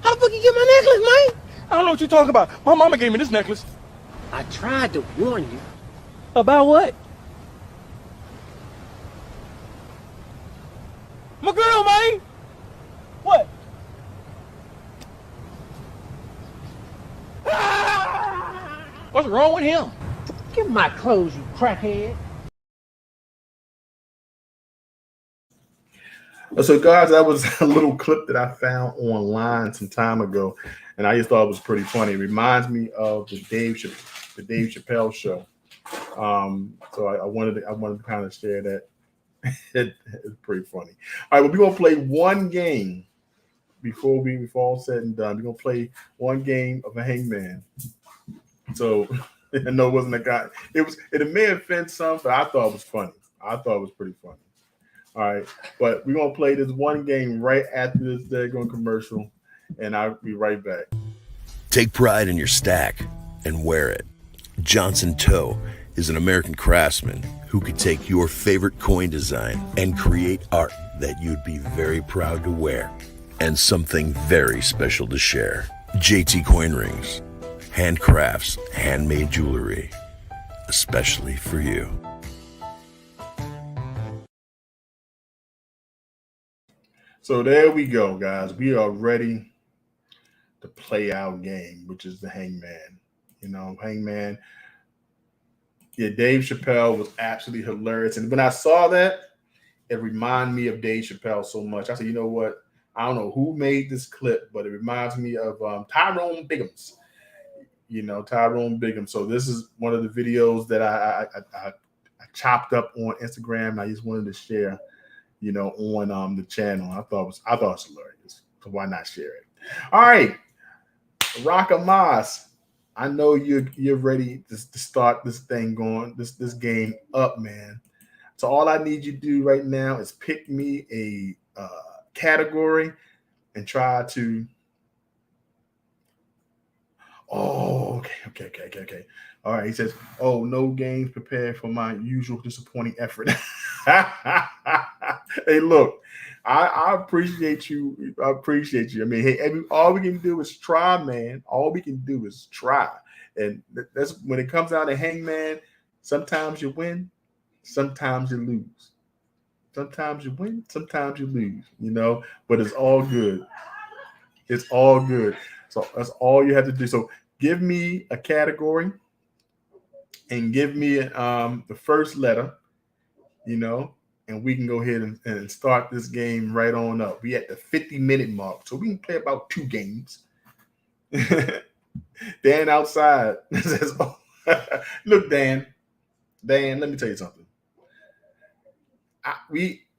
How the fuck you get my necklace, man? I don't know what you're talking about. My mama gave me this necklace. I tried to warn you. About what? My girl, man. What? What's wrong with him? Give my clothes, you crackhead. So, guys, that was a little clip that I found online some time ago, and I just thought it was pretty funny. It reminds me of the Dave Chappelle show. So I wanted to kind of share that. It's pretty funny. All right, well, we're gonna play one game before all said and done. We're gonna play one game of a hangman. So I know it wasn't a guy. It may offend some, but I thought it was funny. I thought it was pretty funny. All right, but we're gonna play this one game right after this daggone commercial, and I'll be right back. Take pride in your stack and wear it. Johnson Toe is an American craftsman who could take your favorite coin design and create art that you'd be very proud to wear and something very special to share. JTCoinRings, handcrafts, handmade jewelry, especially for you. So there we go, guys. We are ready to play our game, which is the hangman. Hangman. Yeah, Dave Chappelle was absolutely hilarious. And when I saw that, it reminded me of Dave Chappelle so much. I said, you know what? I don't know who made this clip, but it reminds me of Tyrone Biggums. Tyrone Biggums. So this is one of the videos that I chopped up on Instagram. I just wanted to share, on the channel. I thought it was hilarious. So why not share it? All right, Rockamas. I know you're ready to start this thing going, this game up, man. So all I need you to do right now is pick me a category and try to. Oh, okay. All right, he says, "Oh, no games prepared for my usual disappointing effort." Hey, look, I appreciate you. I mean, hey, all we can do is try, man. All we can do is try. And that's when it comes down to Hangman. Sometimes you win, sometimes you lose. Sometimes you win, sometimes you lose. You know, but it's all good. It's all good. So that's all you have to do. So give me a category and give me the first letter, you know, and we can go ahead and start this game right on up. We at the 50-minute mark, so we can play about 2 games. Dan outside says, oh, look, Dan, let me tell you something.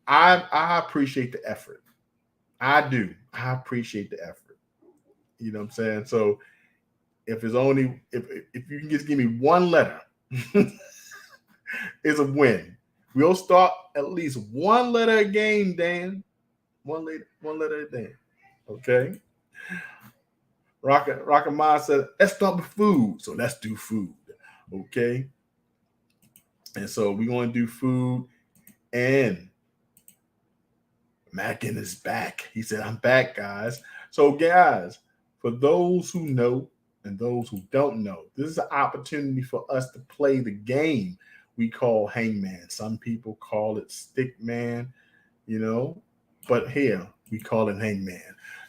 I appreciate the effort. I do. I appreciate the effort. You know what I'm saying? So if it's only if you can just give me one letter, it's a win. We'll start at least one letter a game, Dan. One letter a day. Okay. Rocket Ma said, let's start with food. So let's do food. Okay. And so we're going to do food. And Mackin is back. He said, I'm back, guys. So, guys, for those who know and those who don't know, this is an opportunity for us to play the game we call Hangman. Some people call it Stickman, you know, but here we call it Hangman.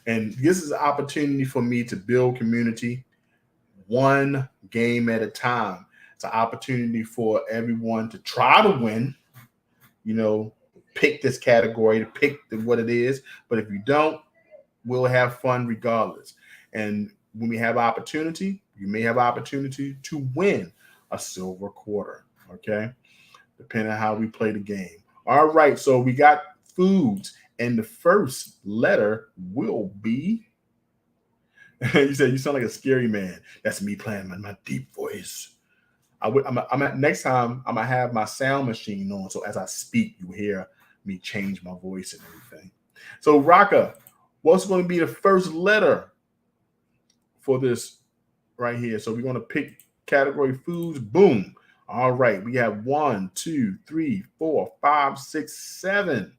And this is an opportunity for me to build community one game at a time. It's an opportunity for everyone to try to win, you know, pick this category, to pick what it is. But if you don't, we'll have fun regardless. And when we have opportunity, you may have opportunity to win a silver quarter, okay? Depending on how we play the game. All right, so we got foods, and the first letter will be, you said you sound like a scary man. That's me playing my deep voice. Next time, I'm going to have my sound machine on, so as I speak, you hear me change my voice and everything. So, Raka, what's going to be the first letter for this right here? So we're going to pick category foods. Boom. All right. We have 1, 2, 3, 4, 5, 6, 7.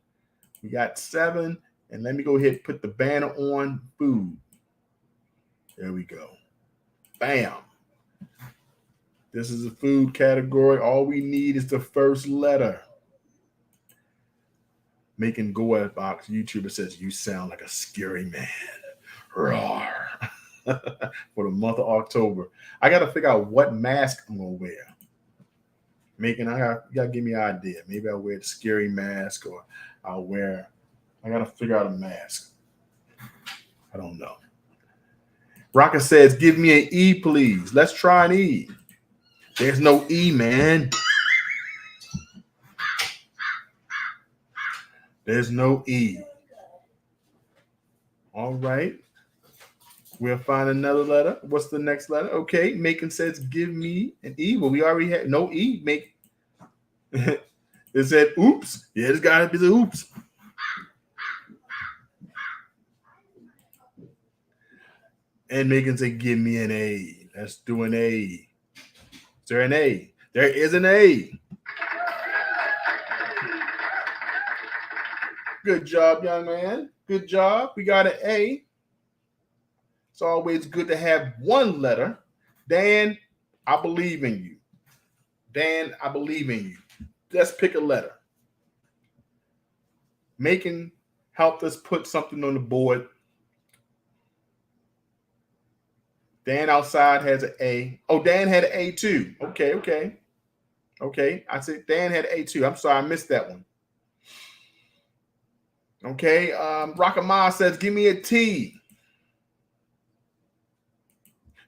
We got 7. And let me go ahead and put the banner on food. There we go. Bam. This is a food category. All we need is the first letter. Making Go at Box YouTuber says, you sound like a scary man. Roar. For the month of October. I got to figure out what mask I'm going to wear. You got to give me an idea. Maybe I'll wear the scary mask, or I got to figure out a mask. I don't know. Rocket says, give me an E, please. Let's try an E. There's no E, man. There's no E. All right. We'll find another letter. What's the next letter? Okay. Macon says, give me an E. Well, we already had no E. It said, oops. Yeah, it's got to be the oops. And Macon said, give me an A. Let's do an A. Is there an A? There is an A. Good job, young man. Good job. We got an A. It's always good to have one letter. Dan, I believe in you. Dan, I believe in you. Let's pick a letter. Macon helped us put something on the board. Dan outside has an A. Oh, Dan had an A too. Okay. I said Dan had an A too. I'm sorry, I missed that one. Okay. Rockama says, give me a T.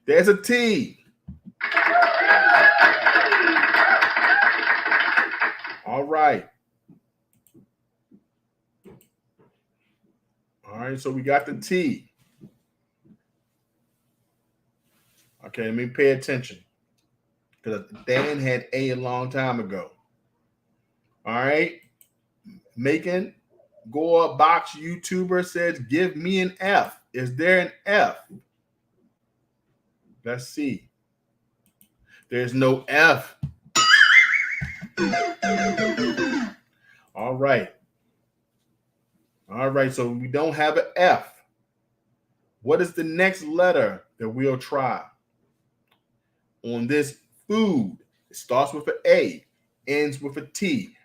There's a T. All right. All right, so we got the T. Okay, let me pay attention, because Dan had A long time ago. All right. Macon Gore Box YouTuber says, give me an F. Is there an F? Let's see. There's no F. All right. All right, so we don't have an F. What is the next letter that we'll try? on this food. It starts with an A, ends with a T.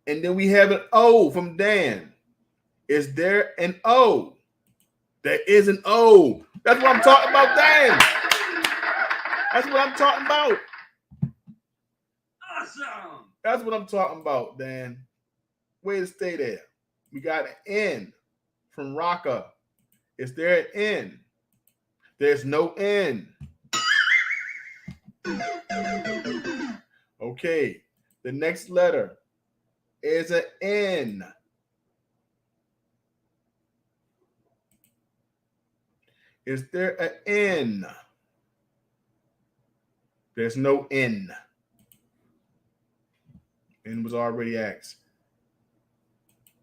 And then we have an O from Dan. Is there an O? There is an O. That's what I'm talking about, Dan. That's what I'm talking about. Awesome. That's what I'm talking about, Dan. Way to stay there. We got an N from Rocka. Is there an N? There's no N. Okay. The next letter is an N. Is there an N? There's no N. N was already asked.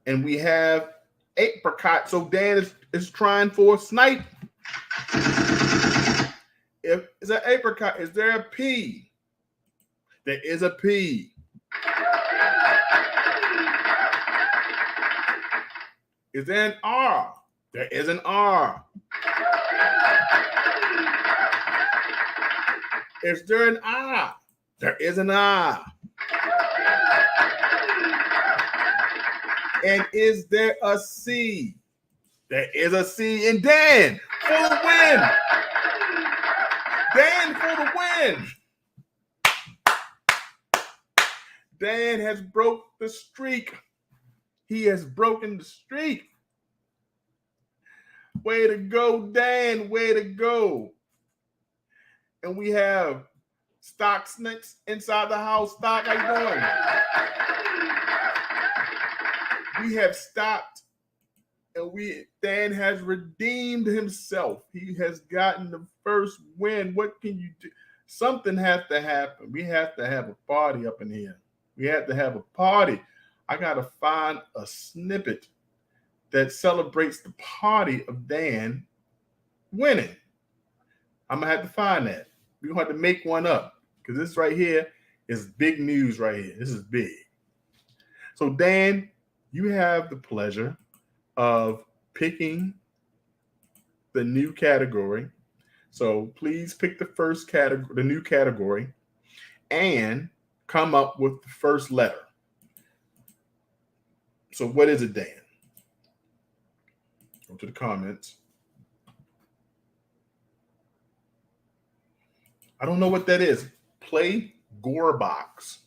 And we have apricot. So Dan is trying for snipe. If it's an apricot, is there a P? There is a P. Is there an R? There is an R. Is there an I? There is an I. And is there a C? There is a C. And Dan for the win. Dan for the win. Dan has broke the streak. He has broken the streak. Way to go, Dan. Way to go. And we have Stock Snakes inside the house. Stock, how you doing? We have stopped, and Dan has redeemed himself. He has gotten the first win. What can you do? Something has to happen. We have to have a party up in here. We have to have a party. I got to find a snippet that celebrates the party of Dan winning. I'm going to have to find that. We're going to have to make one up because this right here is big news right here. This is big. So, Dan, you have the pleasure of picking the new category. So please pick the first category, the new category, and come up with the first letter. So what is it, Dan? Go to the comments. I don't know what that is. Play Gorebox.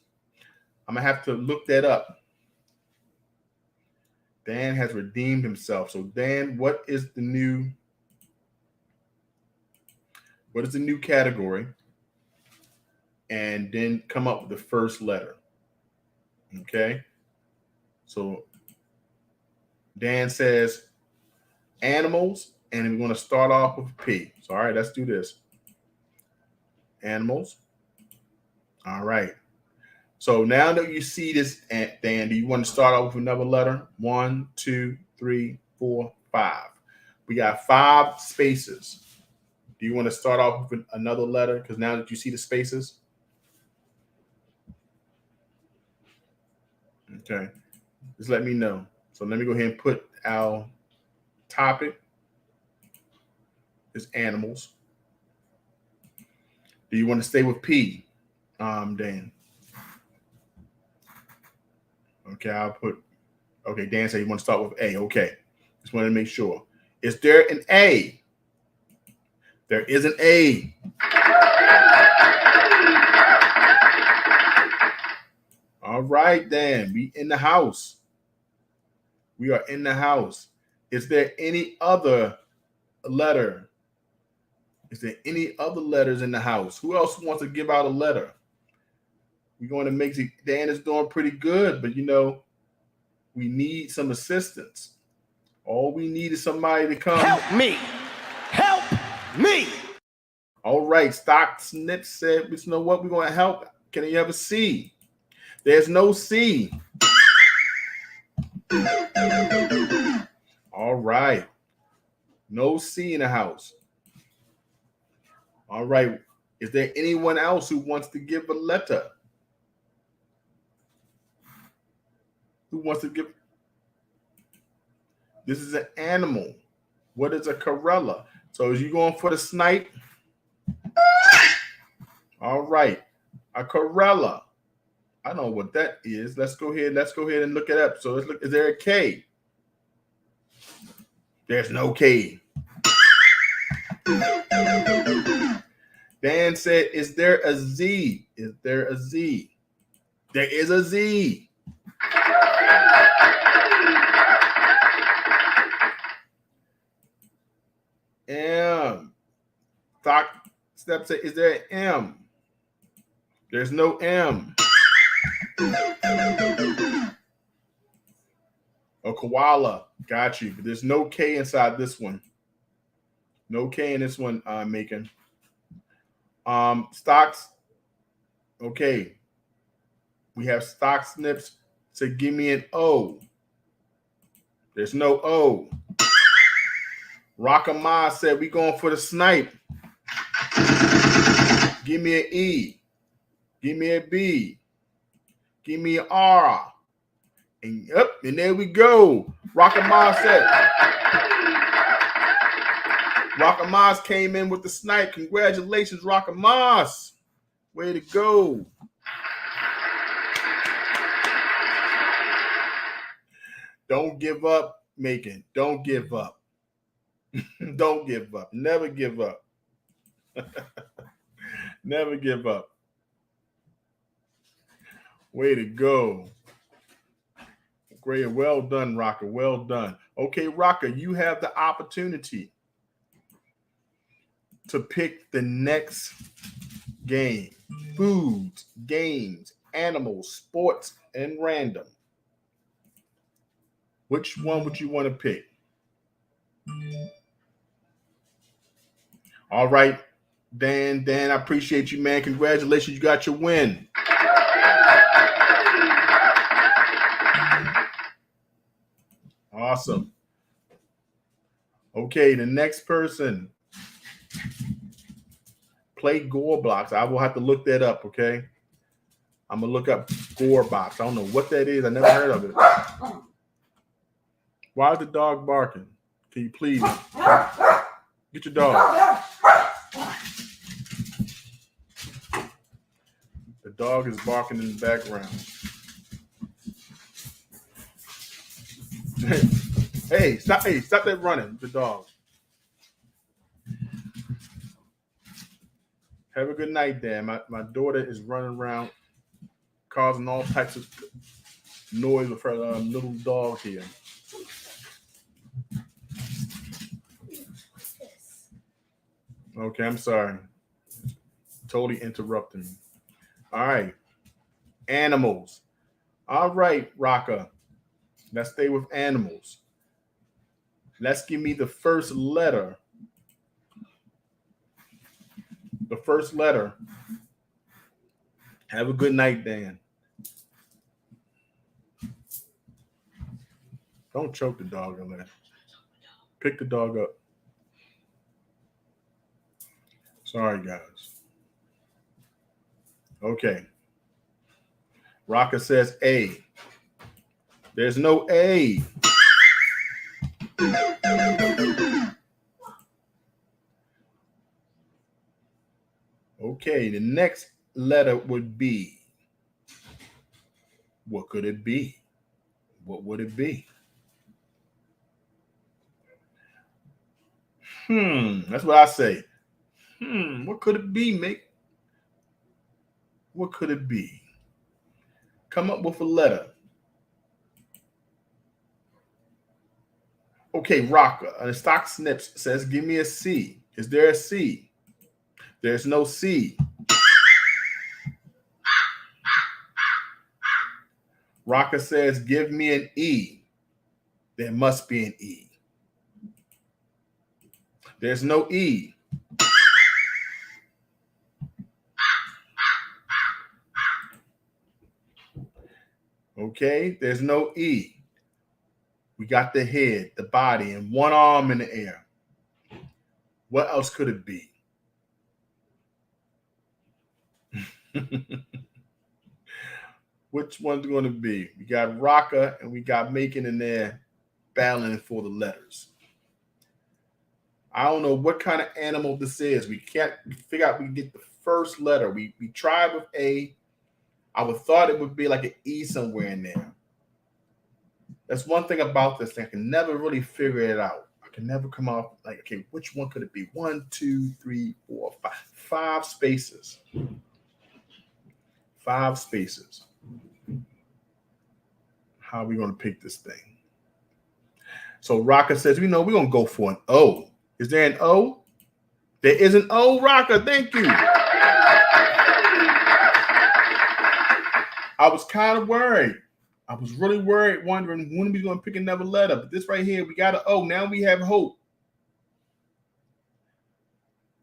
I'm going to have to look that up. Dan has redeemed himself. So Dan, what is the new category? And then come up with the first letter. Okay. So Dan says animals, and we're going to start off with P. So all right, let's do this. Animals. All right. So now that you see this, Dan, do you want to start off with another letter? 1, 2, 3, 4, 5. We got 5 spaces. Do you want to start off with another letter? Because now that you see the spaces. Okay. Just let me know. So let me go ahead and put our topic is animals. Do you want to stay with P, Dan? Okay, I'll put, okay, Dan said you want to start with A. Okay, just wanted to make sure. Is there an A? There is an A. All right, Dan, we in the house. We are in the house. Is there any other letter? Is there any other letters in the house? Who else wants to give out a letter? We're going to make it. Dan is doing pretty good, but we need some assistance. All we need is somebody to come. Help me! Help me! All right, Stock Snip said, you know what? We're going to help. Can you have a C? There's no C. All right. No C in the house. All right. Is there anyone else who wants to give a letter? Who wants to give? This is an animal. What is a corella? So is you going for the snipe? All right. A Corella. I don't know what that is. Let's go ahead and look it up. So let's look. Is there a K? There's no K. Dan said, is there a Z? Is there a Z? There is a Z. M. Doc Step said, is there an M? There's no M. A koala. Got you. But there's no K inside this one. No K in this one, Macon. Stocks. Okay. We have stock snips to give me an O. There's no O. Rockama said we going for the snipe. Give me an E. Give me a B. Give me an R. And up, and there we go. Rockama said. Rockamas came in with the snipe. Congratulations, Rockamas. Way to go. Don't give up, Macon. Don't give up. Don't give up. Never give up. Never give up. Way to go. Great. Well done, Rocker. Well done. Okay, Rocker, you have the opportunity to pick the next game. Foods, games, animals, sports, and random. Which one would you want to pick? All right, Dan, I appreciate you, man. Congratulations, you got your win. Awesome. Okay, the next person. Play Gore Blocks. I will have to look that up, okay? I'm going to look up Gore Box. I don't know what that is. I never heard of it. Why is the dog barking? Can you please get your dog? The dog is barking in the background. Hey, stop that running, the dog. Have a good night, Dan. My daughter is running around causing all types of noise with her little dog here. Okay, I'm sorry. Totally interrupting me. All right. Animals. All right, Rocka. Let's stay with animals. Let's give me the first letter. The first letter. Have a good night, Dan. Don't choke the dog on that. Pick the dog up. Sorry, guys. Okay. Rocka says A. There's no A. Okay, the next letter would be. What could it be? What would it be? That's what I say. What could it be, Mick? What could it be? Come up with a letter. Okay, Rocker. The stock snips says, give me a C. Is there a C? There's no C. Rocker says, give me an E. There must be an E. There's no E. Okay, there's no E. We got the head, the body, and one arm in the air. What else could it be? Which one's going to be? We got Rocker and we got Macon in there battling for the letters. I don't know what kind of animal this is. We can't figure out. We get the first letter. We tried with A. I would thought it would be like an E somewhere in there. That's one thing about this thing. I can never really figure it out. I can never come up like, okay, which one could it be? 1, 2, 3, 4, 5. 5 spaces. 5 spaces. How are we going to pick this thing? So Rocka says, we're going to go for an O. Is there an O? There is an O, Rocka. Thank you. I was kind of worried. I was really worried, wondering when we going to pick another letter. But this right here, we got an O. Now we have hope.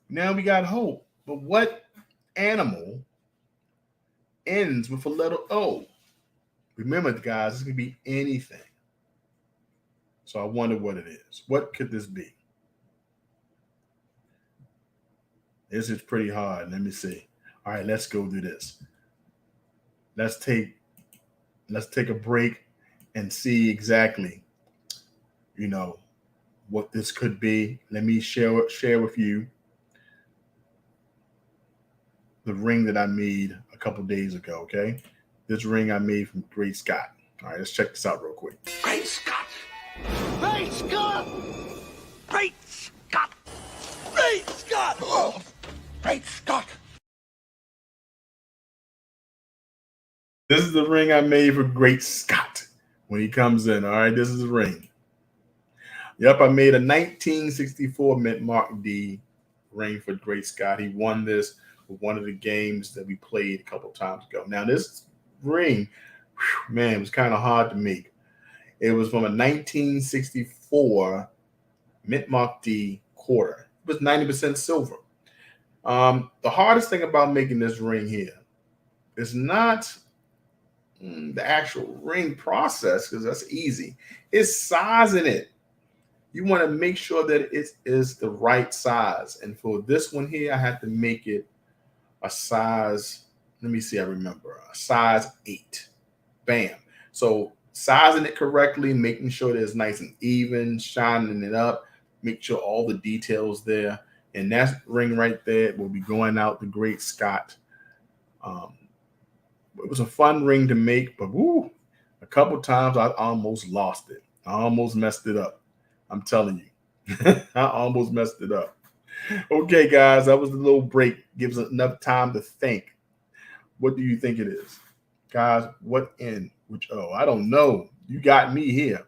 Now we got hope. But what animal ends with a letter O? Remember, guys, this could be anything. So I wonder what it is. What could this be? This is pretty hard. Let me see. All right, let's go do this. Let's take a break and see exactly, what this could be. Let me share with you the ring that I made a couple days ago, okay? This ring I made from Great Scott. All right, let's check this out real quick. Great Scott! Great Scott! Great Scott! Great Scott! Oh, Great Scott! This is the ring I made for Great Scott when he comes in. All right, this is the ring. Yep, I made a 1964 Mint Mark D ring for Great Scott. He won this with one of the games that we played a couple times ago. Now, this ring, man, it was kind of hard to make. It was from a 1964 Mint Mark D quarter. It was 90% silver. The hardest thing about making this ring here is not the actual ring process, because that's easy. It's sizing it. You want to make sure that it is the right size. And for this one here, I had to make it a size, let me see, I remember, a size 8. Bam. So sizing it correctly, making sure that it's nice and even, shining it up, make sure all the details there. And that ring right there will be going out to Great Scott. It was a fun ring to make, but a couple times I almost lost it. I almost messed it up. I'm telling you, I almost messed it up. Okay, guys, that was the little break. Gives us enough time to think. What do you think it is? Guys, what in which O? I don't know. You got me here.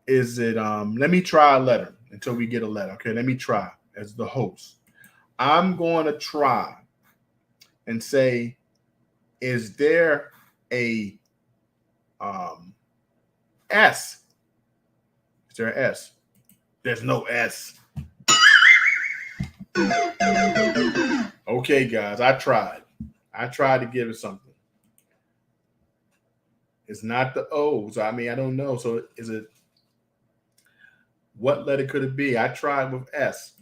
Is it, let me try a letter until we get a letter. Okay, let me try as the host. I'm going to try and say, is there a S? Is there an S? There's no S. Okay, guys, I tried. I tried to give it something. It's not the O. So, I mean, I don't know. So is it, what letter could it be? I tried with S.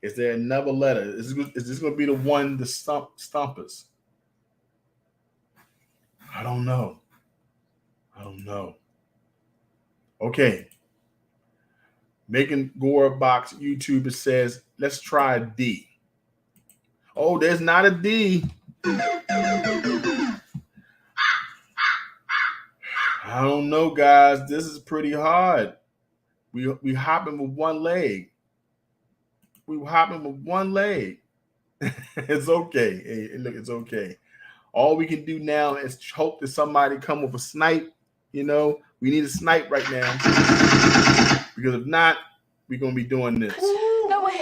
Is there another letter? Is this going to be the one, the stumpers? I don't know. I don't know. Okay. Making Gora Box YouTuber says, let's try D. Oh, there's not a D. I don't know, guys. This is pretty hard. We hopping with one leg. We were hopping with one leg. It's okay. Hey, look, it's okay. All we can do now is hope that somebody come with a snipe. We need a snipe right now. Because if not, we're going to be doing this. No way.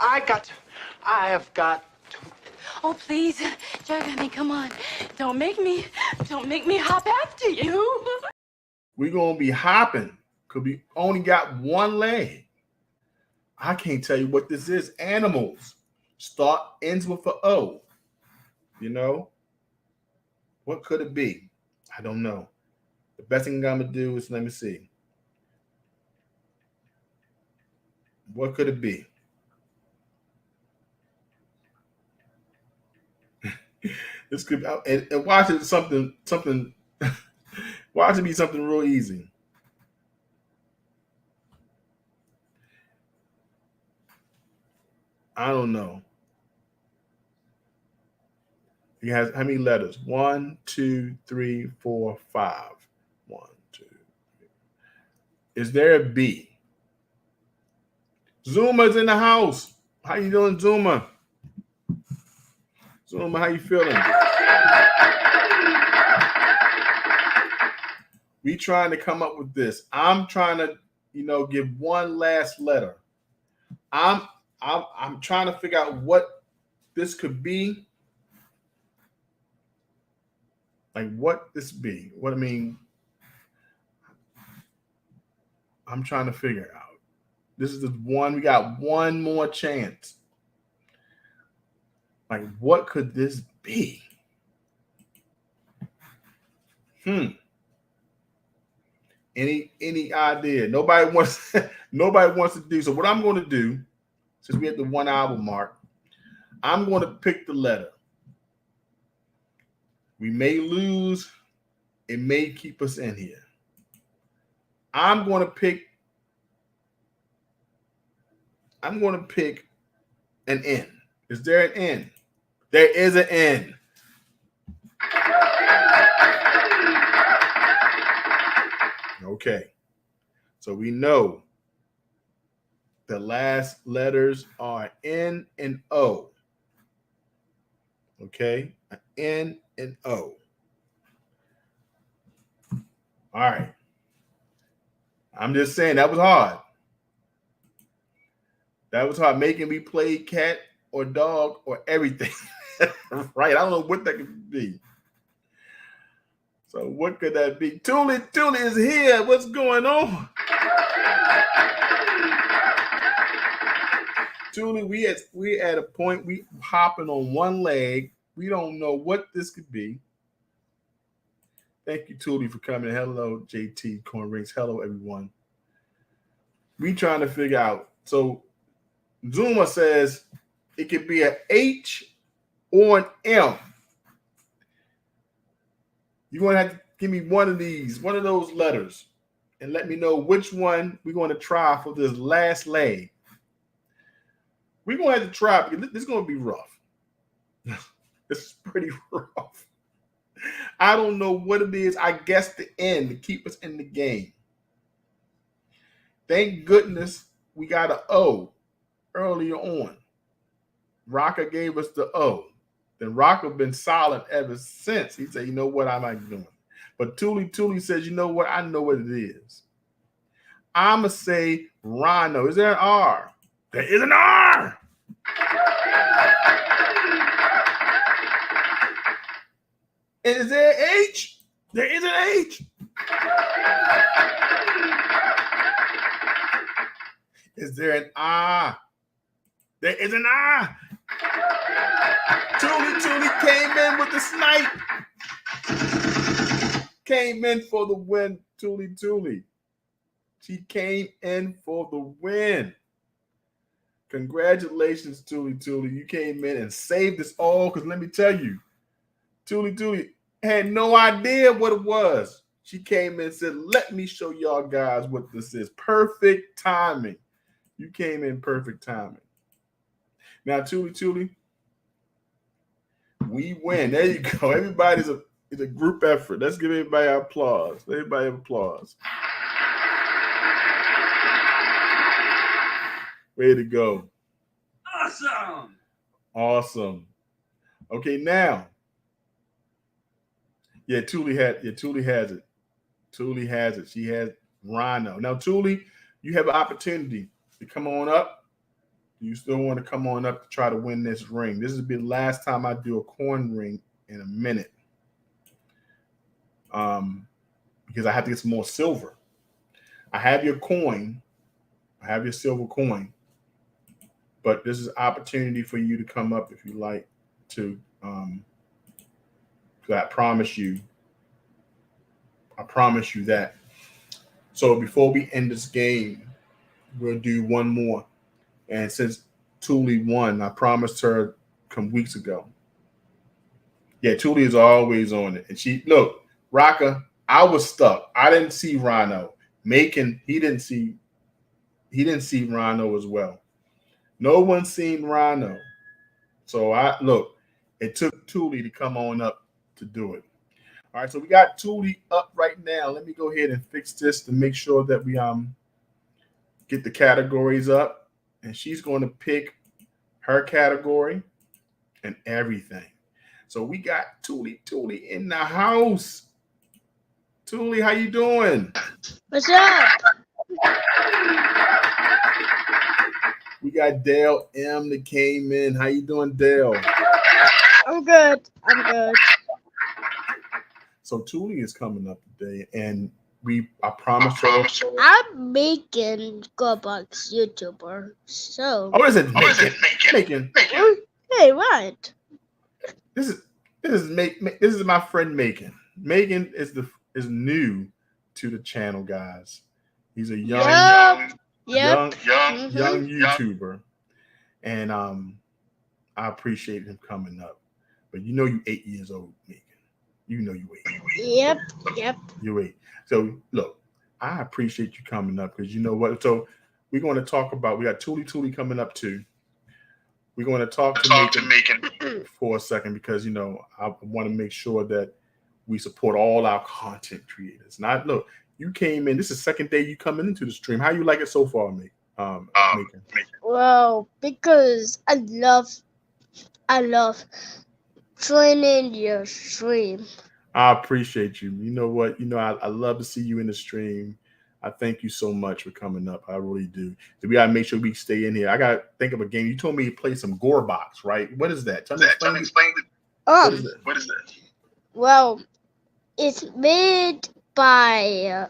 I have got to. Oh, please, Jack, I mean, come on. Don't make me hop after you. We're going to be hopping because we only got one leg. I can't tell you what this is. Animals. Ends with an O. What could it be? I don't know. The best thing I'm going to do is, let me see. What could it be? This could be, and watch it something. Watch it be something real easy. I don't know. He has how many letters? 1, 2, 3, 4, 5. 1, 2, 3. Is there a B? Zuma's in the house. How you doing, Zuma? Zuma, how you feeling? We trying to come up with this. I'm trying to, give one last letter. I'm trying to figure out what this could be. Like what this be. What I mean, I'm trying to figure it out. This is the one. We got one more chance. Like, what could this be? Any idea? Nobody wants to do. So what I'm going to do, since we at the 1 hour mark, I'm going to pick the letter. We may lose. It may keep us in here. I'm going to pick an N. Is there an N? There is an N. Okay. So we know the last letters are N and O. Okay? An N and O. All right. I'm just saying that was hard. That was hard, making me play cat or dog or everything. Right? I don't know what that could be. So what could that be? Tuli is here. What's going on? Tuli, we at a point, we hopping on one leg. We don't know what this could be. Thank you, Tuli, for coming. Hello, JTCoinRings. Hello, everyone. We trying to figure out. So Zuma says it could be an H or an M. You're going to have to give me one of those letters, and let me know which one we're going to try for this last leg. We're going to have to try because this is going to be rough. This is pretty rough. I don't know what it is. I guess the N to keep us in the game. Thank goodness we got an O earlier on. Rocka gave us the O. Then Rocka been solid ever since. He said, you know what am I doing? But Tuli says, you know what? I know what it is. I'm going to say Rhino. Is there an R? There is an R. And is there an H? There is an H. Is there an I? There is an I. Tuli came in with the snipe. Came in for the win, Tuli. She came in for the win. Congratulations, Tuli. You came in and saved us all. Because let me tell you, Tuli had no idea what it was. She came in and said, let me show y'all guys what this is. Perfect timing. You came in perfect timing. Now, Tuli, we win. There you go. Everybody's it's a group effort. Let's give everybody applause. Everybody applause. Way to go. Awesome. Okay, now. Yeah, Tuli has it. Tuli has it. She has Rhino. Now, Tuli, you have an opportunity to come on up. You still want to come on up to try to win this ring. This will be the last time I do a coin ring in a minute. Because I have to get some more silver. I have your coin. I have your silver coin. But this is an opportunity for you to come up if you like to. I promise you that. So before we end this game, we'll do one more. And since Tuli won, I promised her some weeks ago. Yeah, Tuli is always on it. And she, look, Rocka, I was stuck. I didn't see Rhino. Macon, he didn't see Rhino as well. No one's seen Rhino. So it took Thule to come on up to do it. All right, so we got Thule up right now. Let me go ahead and fix this to make sure that we get the categories up. And she's going to pick her category and everything. So we got Thule in the house. Thule, how you doing? What's up? We got Dale M that came in. How you doing, Dale? I'm good. I'm good. So Thule is coming up today, and I promise her. I'm making Gobucks YouTuber. So. Oh, what is it? Making. Hey, what? This is my friend Macon. Macon is new to the channel, guys. He's a young YouTuber, and I appreciate him coming up. But you know you 8 years old, Macon. You know you 8. Yep. You 8. So look, I appreciate you coming up because you know what. So we're going to talk about. We got Thule coming up too. We're going to talk to Macon for a second because I want to make sure that we support all our content creators. Look, you came in. This is the second day you coming into the stream. How you like it so far, Macon? Well, because I love joining your stream. I appreciate you. You know what? I love to see you in the stream. I thank you so much for coming up. I really do. So we gotta make sure we stay in here. I gotta think of a game. You told me to play some Gore Box, right? What is that? Tell me explain it. What is that? Well, it's made by I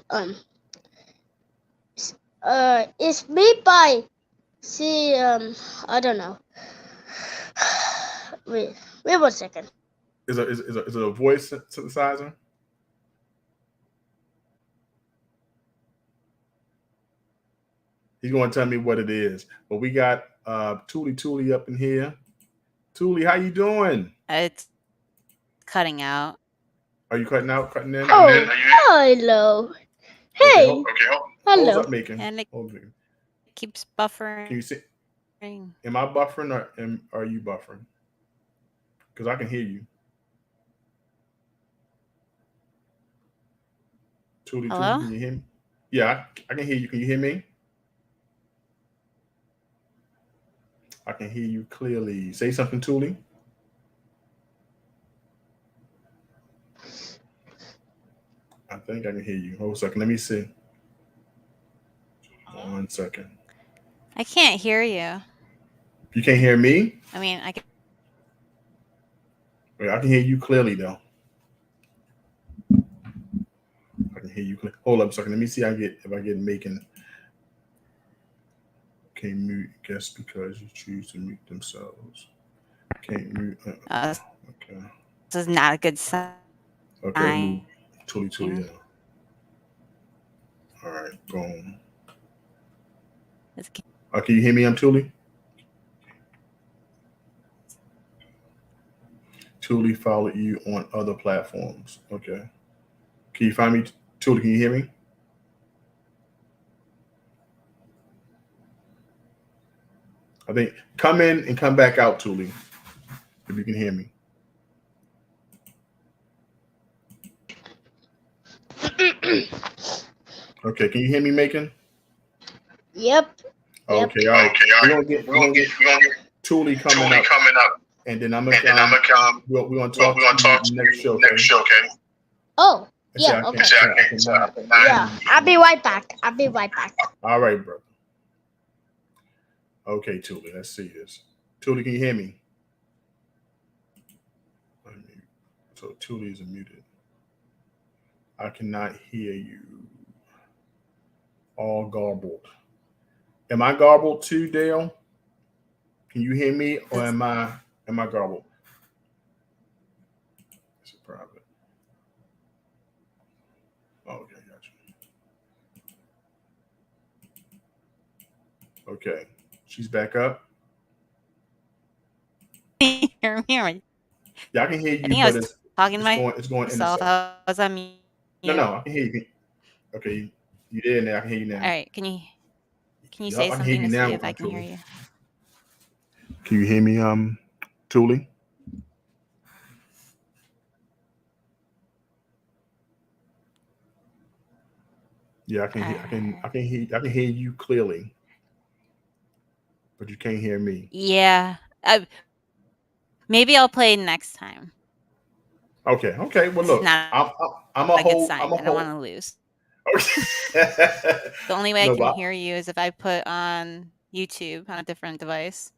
don't know. Wait 1 second. Is it a voice synthesizer? He's going to tell me what it is. But we got Thule up in here. Thule, how you doing? It's cutting out. Are you cutting out? Cutting in? Oh, hello. Hey. Okay, hello. Hold up, Macon. And it keeps buffering. Can you see? Am I buffering or are you buffering? Because I can hear you. Thule, Hello? Can you hear me? Yeah, I can hear you. Can you hear me? I can hear you clearly. Say something, Thule. I think I can hear you. Hold on a second. Let me see. 1 second. I can't hear you. You can't hear me? I mean, I can. Wait, I can hear you clearly, though. I can hear you clearly. Hold up a second. Let me see if I get Macon. Can't mute guests because you choose to mute themselves. Can't mute. Okay. This is not a good sign. Okay. Thule. Yeah. All right. Boom. Can you hear me? I'm Thule. Thule followed you on other platforms. Okay. Can you find me? Thule, can you hear me? I think come in and come back out, Thule, if you can hear me. Okay, can you hear me, Macon? Yep. Okay, all right. We're gonna get Thule coming up, and then I'm gonna we're gonna talk to you next show. Okay? Oh, yeah. Okay. Yeah, I'll be right back. All right, brother. Okay, Thule, let's see this. Thule, can you hear me? So Thule is muted. I cannot hear you. All garbled. Am I garbled too, Dale? Can you hear me, or am I garbled? It's a private. Okay, gotcha. Okay, she's back up. Hear me? Yeah, I can hear you. I think I was talking to it's going myself. I was on mute. No, I can hear you. Okay, you did now. I can hear you now. All right, can you say something to see if I can hear you? Can you hear me, Thule? Yeah, I can hear you clearly, but you can't hear me. Yeah. Maybe I'll play next time. Okay. Well, look, I'm a good whole. sign. I don't want to lose. Okay. The only way No, I can but hear you is if I put on YouTube on a different device.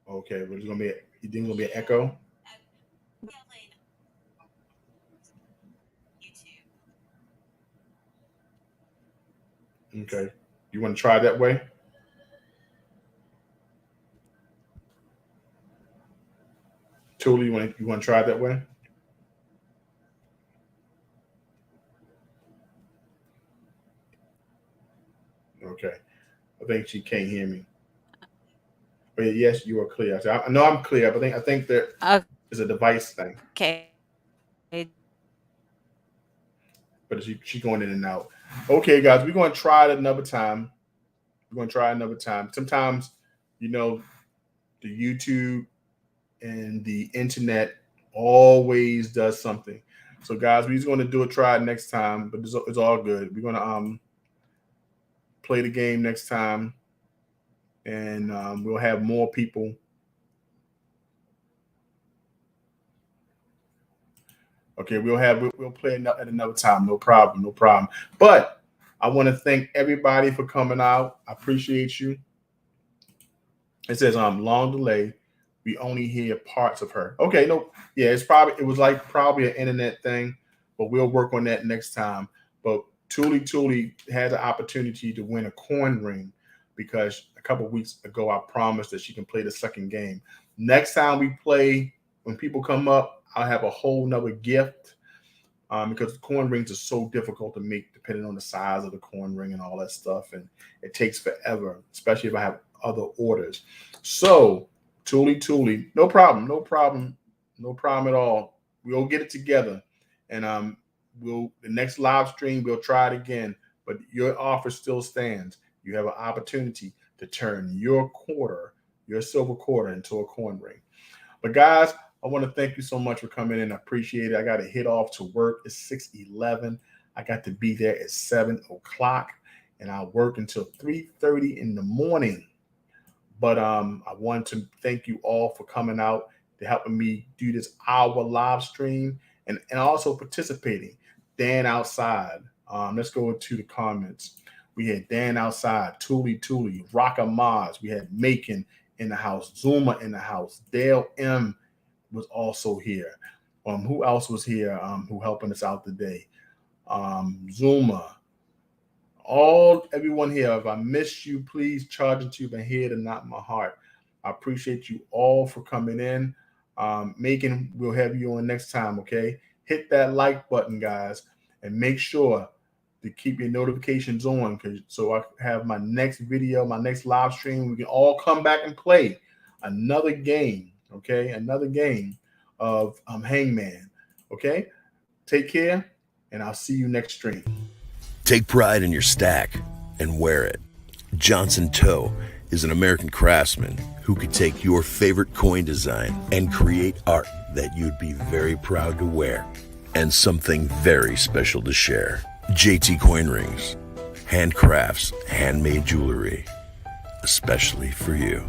okay, but you think it's gonna be an echo? Okay. You want to try that way? Thule, you want to try that way? Okay. I think she can't hear me. But yes, you are clear. I know I'm clear, but I think that is a device thing. Okay. But she's going in and out. Okay, guys, we're going to try it another time. Sometimes, the YouTube and the internet always does something. So, guys, we're just going to try it next time, but it's all good. We're going to play the game next time, and we'll have more people. Okay, we'll play at another time. No problem. But I want to thank everybody for coming out. I appreciate you. It says long delay. We only hear parts of her. Okay, no, yeah, it was like probably an internet thing, but we'll work on that next time. But Thule has an opportunity to win a coin ring because a couple of weeks ago I promised that she can play the second game. Next time we play, when people come up, I'll have a whole nother gift because the coin rings are so difficult to make depending on the size of the coin ring and all that stuff. And it takes forever, especially if I have other orders. So Thule, no problem at all. We'll get it together. And the next live stream, we'll try it again. But your offer still stands. You have an opportunity to turn your silver quarter into a coin ring. But guys, I want to thank you so much for coming in. I appreciate it. I got to head off to work. It's 6:11. I got to be there at 7 o'clock, and I work until 3:30 in the morning. But I want to thank you all for coming out, to helping me do this hour live stream, and also participating. Dan outside. Let's go to the comments. We had Dan outside, Thule, Rocka Maz. We had Macon in the house, Zuma in the house, Dale M was also here. Who else was here who helping us out today? Zuma. Everyone here. If I missed you, please charge into my head and not my heart. I appreciate you all for coming in. Megan, we'll have you on next time, okay? Hit that like button, guys, and make sure to keep your notifications on, so I have my next video, my next live stream. We can all come back and play another game, okay? Another game of Hangman, okay? Take care, and I'll see you next stream. Take pride in your stack and wear it. Johnson Toe is an American craftsman who could take your favorite coin design and create art that you'd be very proud to wear, and something very special to share. JTCoinRings, handcrafts, handmade jewelry, especially for you.